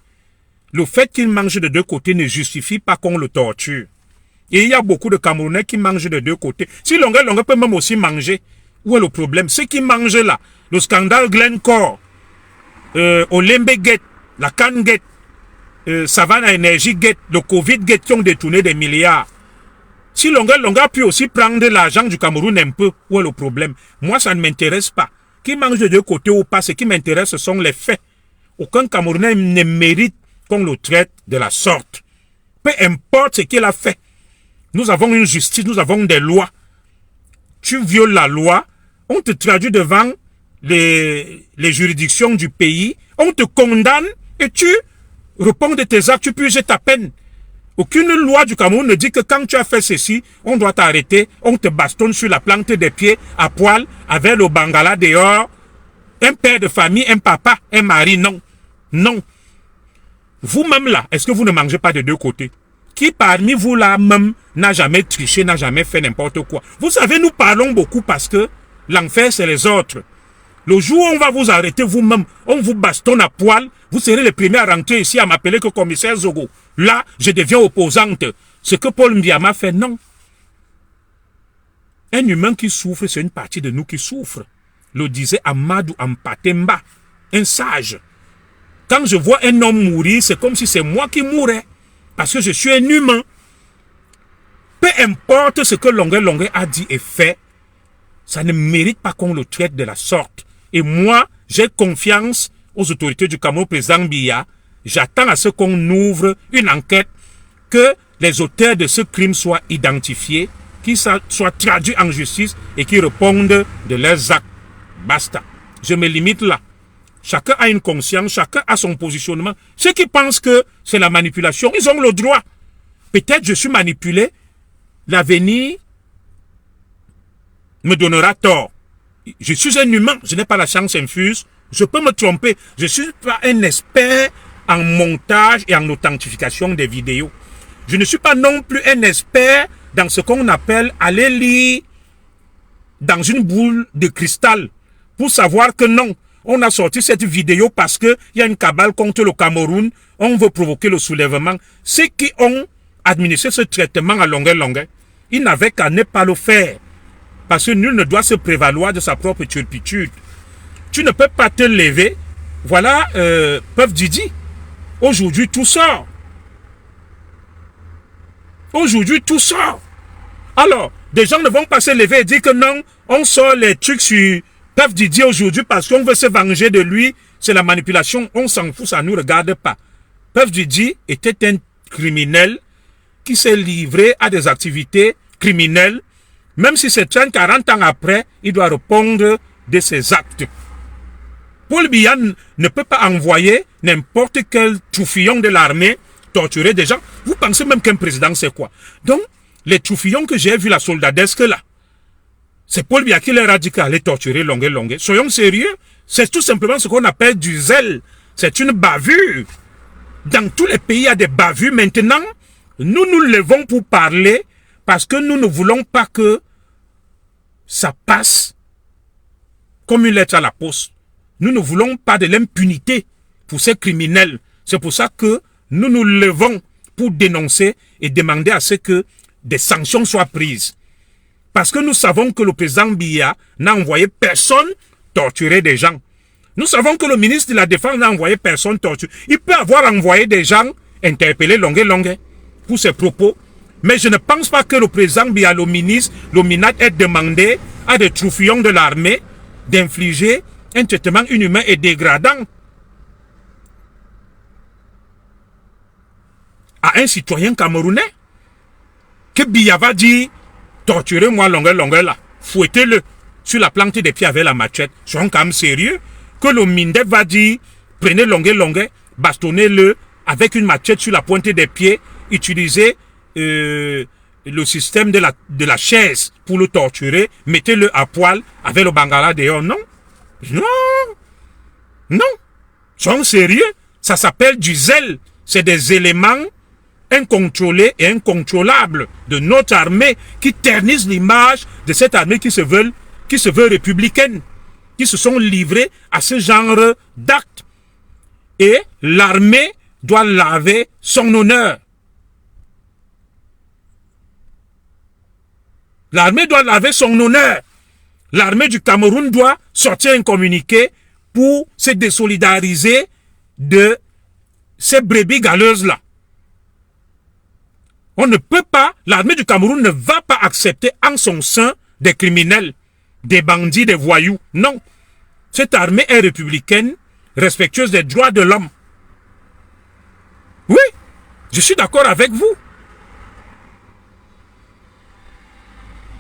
Le fait qu'il mange de deux côtés ne justifie pas qu'on le torture. Et il y a beaucoup de Camerounais qui mangent de deux côtés. Si Longue peut même aussi manger, où est le problème? Ceux qui mangent là, le scandale Glencore, Olembe Gate, la Cannes Gate, Savannah Energy Gate, le Covid Gate qui ont détourné des milliards. Si Longue a pu aussi prendre l'argent du Cameroun un peu, où est le problème? Moi, ça ne m'intéresse pas. Qui mange de deux côtés ou pas, ce qui m'intéresse, ce sont les faits. Aucun Camerounais ne mérite qu'on le traite de la sorte. Peu importe ce qu'il a fait. Nous avons une justice, nous avons des lois. Tu violes la loi, on te traduit devant les juridictions du pays, on te condamne et tu réponds de tes actes, tu puges ta peine. Aucune loi du Cameroun ne dit que quand tu as fait ceci, on doit t'arrêter, on te bastonne sur la plante des pieds, à poil, avec le bangala dehors, un père de famille, un papa, un mari, non. Non. Vous-même là, est-ce que vous ne mangez pas de deux côtés? Qui parmi vous là même n'a jamais triché, n'a jamais fait n'importe quoi? Vous savez, nous parlons beaucoup parce que l'enfer c'est les autres. Le jour où on va vous arrêter vous-même, on vous bastonne à poil, vous serez les premiers à rentrer ici à m'appeler que commissaire Zogo. Là, je deviens opposante. Ce que Paul Mbiama fait, non. Un humain qui souffre, c'est une partie de nous qui souffre. Le disait Amadou Ampatemba, un sage. Quand je vois un homme mourir, c'est comme si c'est moi qui mourais. Parce que je suis un humain. Peu importe ce que Longue a dit et fait, ça ne mérite pas qu'on le traite de la sorte. Et moi, j'ai confiance aux autorités du Cameroun, président Biya. J'attends à ce qu'on ouvre une enquête, que les auteurs de ce crime soient identifiés, qu'ils soient traduits en justice et qu'ils répondent de leurs actes. Basta. Je me limite là. Chacun a une conscience, chacun a son positionnement. Ceux qui pensent que c'est la manipulation, ils ont le droit. Peut-être je suis manipulé, l'avenir me donnera tort. Je suis un humain, je n'ai pas la chance infuse, je peux me tromper. Je ne suis pas un expert en montage et en authentification des vidéos. Je ne suis pas non plus un expert dans ce qu'on appelle aller lire dans une boule de cristal pour savoir que non, on a sorti cette vidéo parce qu'il y a une cabale contre le Cameroun, on veut provoquer le soulèvement. Ceux qui ont administré ce traitement à longueur, ils n'avaient qu'à ne pas le faire. Parce que nul ne doit se prévaloir de sa propre turpitude. Tu ne peux pas te lever. Voilà, Peuf Didi. Aujourd'hui, tout sort. Aujourd'hui, tout sort. Alors, des gens ne vont pas se lever et dire que non, on sort les trucs sur Peuf Didi aujourd'hui parce qu'on veut se venger de lui. C'est la manipulation. On s'en fout, ça ne nous regarde pas. Peuf Didi était un criminel qui s'est livré à des activités criminelles, même si c'est 30-40 ans après, il doit répondre de ses actes. Paul Biya ne peut pas envoyer n'importe quel troufillon de l'armée torturer des gens. Vous pensez même qu'un président c'est quoi? Donc, les troufillons que j'ai vus, la soldadesque là, c'est Paul Biya qui leur a dit qu'elle allait torturer Longué. Soyons sérieux, c'est tout simplement ce qu'on appelle du zèle. C'est une bavure. Dans tous les pays, il y a des bavures. Maintenant, nous nous levons pour parler parce que nous ne voulons pas que ça passe comme une lettre à la poste. Nous ne voulons pas de l'impunité pour ces criminels. C'est pour ça que nous nous levons pour dénoncer et demander à ce que des sanctions soient prises. Parce que nous savons que le président Biya n'a envoyé personne torturer des gens. Nous savons que le ministre de la Défense n'a envoyé personne torturer. Il peut avoir envoyé des gens interpeller Longué pour ses propos. Mais je ne pense pas que le président Biya, le ministre, le MINAT ait demandé à des troufillons de l'armée d'infliger un traitement inhumain et dégradant à un citoyen camerounais. Que Biya va dire, torturez-moi Longué là, fouettez-le sur la plante des pieds avec la machette. Soyons quand même sérieux. Que le Mindef va dire, prenez Longué, bastonnez-le avec une machette sur la pointe des pieds, utilisez le système de la chaise pour le torturer, mettez-le à poil avec le bangala dehors. Non. Soyons sérieux. Ça s'appelle du zèle. C'est des éléments incontrôlés et incontrôlables de notre armée qui ternissent l'image de cette armée qui se veut républicaine, qui se sont livrés à ce genre d'actes. Et l'armée doit laver son honneur. L'armée doit laver son honneur. L'armée du Cameroun doit sortir un communiqué pour se désolidariser de ces brebis galeuses-là. On ne peut pas, l'armée du Cameroun ne va pas accepter en son sein des criminels, des bandits, des voyous. Non. Cette armée est républicaine, respectueuse des droits de l'homme. Oui, je suis d'accord avec vous.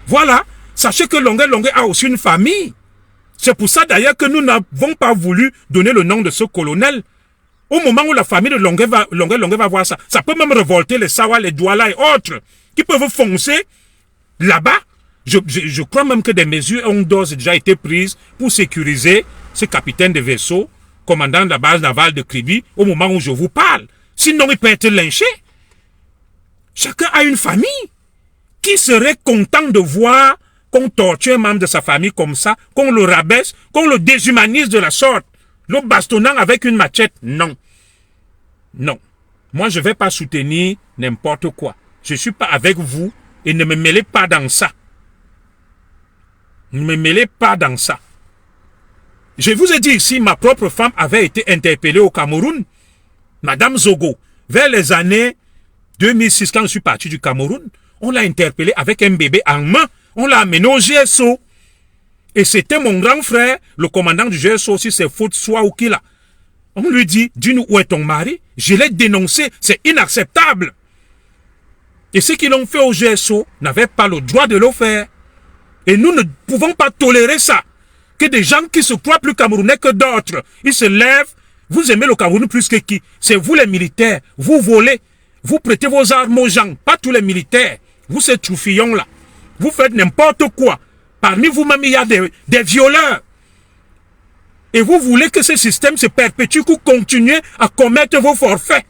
Voilà. Sachez que Longué a aussi une famille. C'est pour ça d'ailleurs que nous n'avons pas voulu donner le nom de ce colonel. Au moment où la famille de Longué va voir ça, ça peut même révolter les Sawa, les Douala et autres, qui peuvent foncer là-bas. Je crois même que des mesures ont d'ores et déjà été prises pour sécuriser ce capitaine de vaisseau, commandant de la base navale de Kribi, au moment où je vous parle. Sinon, il peut être lynché. Chacun a une famille. Qui serait content de voir qu'on torture un membre de sa famille comme ça, qu'on le rabaisse, qu'on le déshumanise de la sorte, le bastonnant avec une machette? Non. Non. Moi, je ne vais pas soutenir n'importe quoi. Je ne suis pas avec vous et ne me mêlez pas dans ça. Ne me mêlez pas dans ça. Je vous ai dit ici, ma propre femme avait été interpellée au Cameroun. Madame Zogo, vers les années 2006, quand je suis parti du Cameroun, on l'a interpellée avec un bébé en main. On l'a amené au GSO. Et c'était mon grand frère, le commandant du GSO, si c'est faute soit ou qui là. On lui dit, dis-nous où est ton mari? Je l'ai dénoncé, c'est inacceptable. Et ceux qui l'ont fait au GSO n'avaient pas le droit de le faire. Et nous ne pouvons pas tolérer ça. Que des gens qui se croient plus camerounais que d'autres, ils se lèvent. Vous aimez le Cameroun plus que qui? C'est vous les militaires. Vous volez. Vous prêtez vos armes aux gens. Pas tous les militaires. Vous, ces troufillons-là. Vous faites n'importe quoi. Parmi vous-même, il y a des violeurs. Et vous voulez que ce système se perpétue pour continuer à commettre vos forfaits.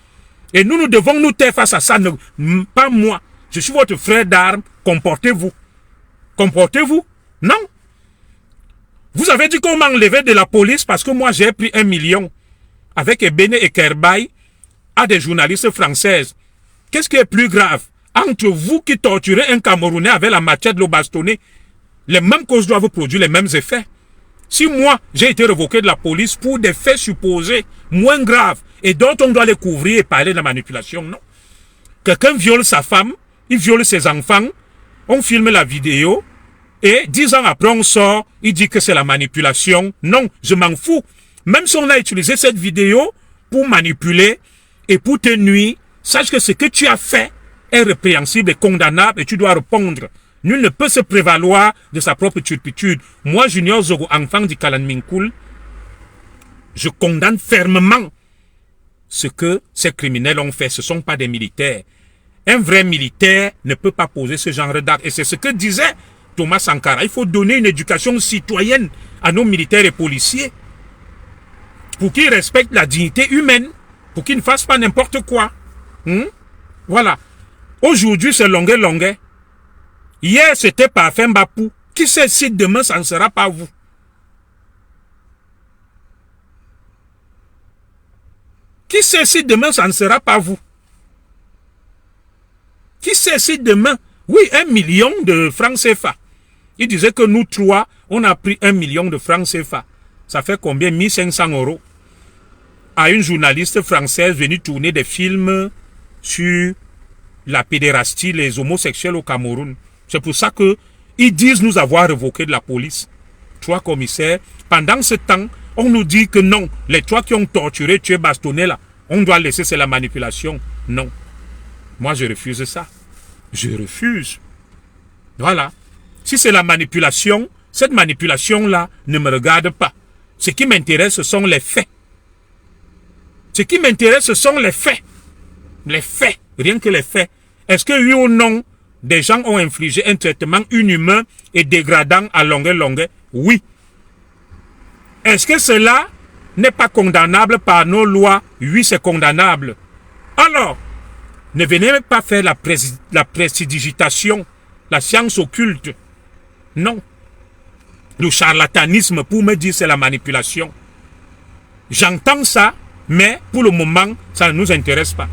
Et nous devons nous taire face à ça. Pas moi. Je suis votre frère d'armes. Comportez-vous. Comportez-vous. Non. Vous avez dit qu'on m'a enlevé de la police parce que moi j'ai pris 1 million avec Ebene et Kerbay à des journalistes françaises. Qu'est-ce qui est plus grave? Entre vous qui torturez un Camerounais avec la machette, le bastonné, les mêmes causes doivent produire les mêmes effets. Si moi, j'ai été révoqué de la police pour des faits supposés moins graves et dont on doit les couvrir et parler de la manipulation, non. Quelqu'un viole sa femme, il viole ses enfants, on filme la vidéo et 10 ans après on sort, il dit que c'est la manipulation. Non, je m'en fous. Même si on a utilisé cette vidéo pour manipuler et pour te nuire, sache que ce que tu as fait est répréhensible et condamnable et tu dois répondre. Nul ne peut se prévaloir de sa propre turpitude. Moi, Junior Zogo, enfant du Kalan Minkoul, je condamne fermement ce que ces criminels ont fait. Ce ne sont pas des militaires. Un vrai militaire ne peut pas poser ce genre d'acte. Et c'est ce que disait Thomas Sankara. Il faut donner une éducation citoyenne à nos militaires et policiers pour qu'ils respectent la dignité humaine, pour qu'ils ne fassent pas n'importe quoi. Voilà. Aujourd'hui, c'est longuet. Hier, c'était Parfait Bapou. Qui sait si demain, ça ne sera pas vous? Qui sait si demain, ça ne sera pas vous? Qui sait si demain... Oui, 1 million de francs CFA. Il disait que nous trois, on a pris 1 million de francs CFA. Ça fait combien? 1500 € à une journaliste française venue tourner des films sur la pédérastie, les homosexuels au Cameroun. C'est pour ça que ils disent nous avoir révoqué de la police. 3 commissaires. Pendant ce temps, on nous dit que non, les 3 qui ont torturé, tué, bastonné là, on doit laisser, c'est la manipulation. Non. Moi, je refuse ça. Je refuse. Voilà. Si c'est la manipulation, cette manipulation-là ne me regarde pas. Ce qui m'intéresse, ce sont les faits. Ce qui m'intéresse, ce sont les faits. Les faits. Rien que les faits. Est-ce que oui ou non, des gens ont infligé un traitement inhumain et dégradant à longueur? Oui. Est-ce que cela n'est pas condamnable par nos lois? Oui, c'est condamnable. Alors, ne venez pas faire la prestidigitation, la science occulte. Non. Le charlatanisme pour me dire c'est la manipulation. J'entends ça, mais pour le moment, ça ne nous intéresse pas.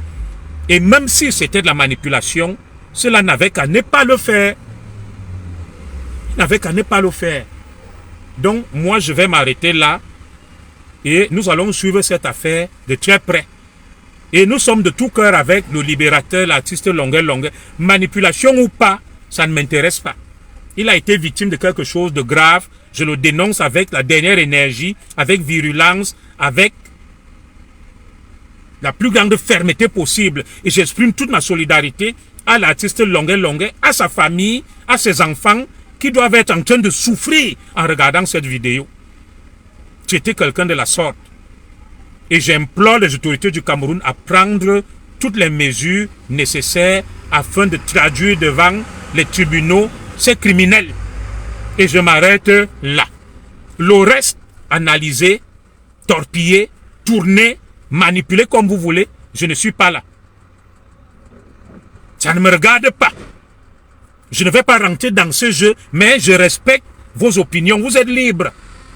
Et même si c'était de la manipulation, cela n'avait qu'à ne pas le faire. Il n'avait qu'à ne pas le faire. Donc, moi, je vais m'arrêter là. Et nous allons suivre cette affaire de très près. Et nous sommes de tout cœur avec le libérateur, l'artiste Longuet. Manipulation ou pas, ça ne m'intéresse pas. Il a été victime de quelque chose de grave. Je le dénonce avec la dernière énergie, avec virulence, avec la plus grande fermeté possible. Et j'exprime toute ma solidarité à l'artiste Longuet, à sa famille, à ses enfants, qui doivent être en train de souffrir en regardant cette vidéo. J'étais quelqu'un de la sorte. Et j'implore les autorités du Cameroun à prendre toutes les mesures nécessaires afin de traduire devant les tribunaux ces criminels. Et je m'arrête là. Le reste, analyser, torpiller, tourner, manipuler comme vous voulez, je ne suis pas là. Ça ne me regarde pas. Je ne vais pas rentrer dans ce jeu, mais je respecte vos opinions. Vous êtes libre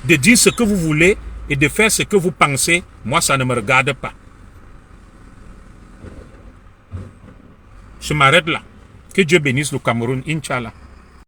de dire ce que vous voulez et de faire ce que vous pensez. Moi, ça ne me regarde pas. Je m'arrête là. Que Dieu bénisse le Cameroun, Inch'Allah.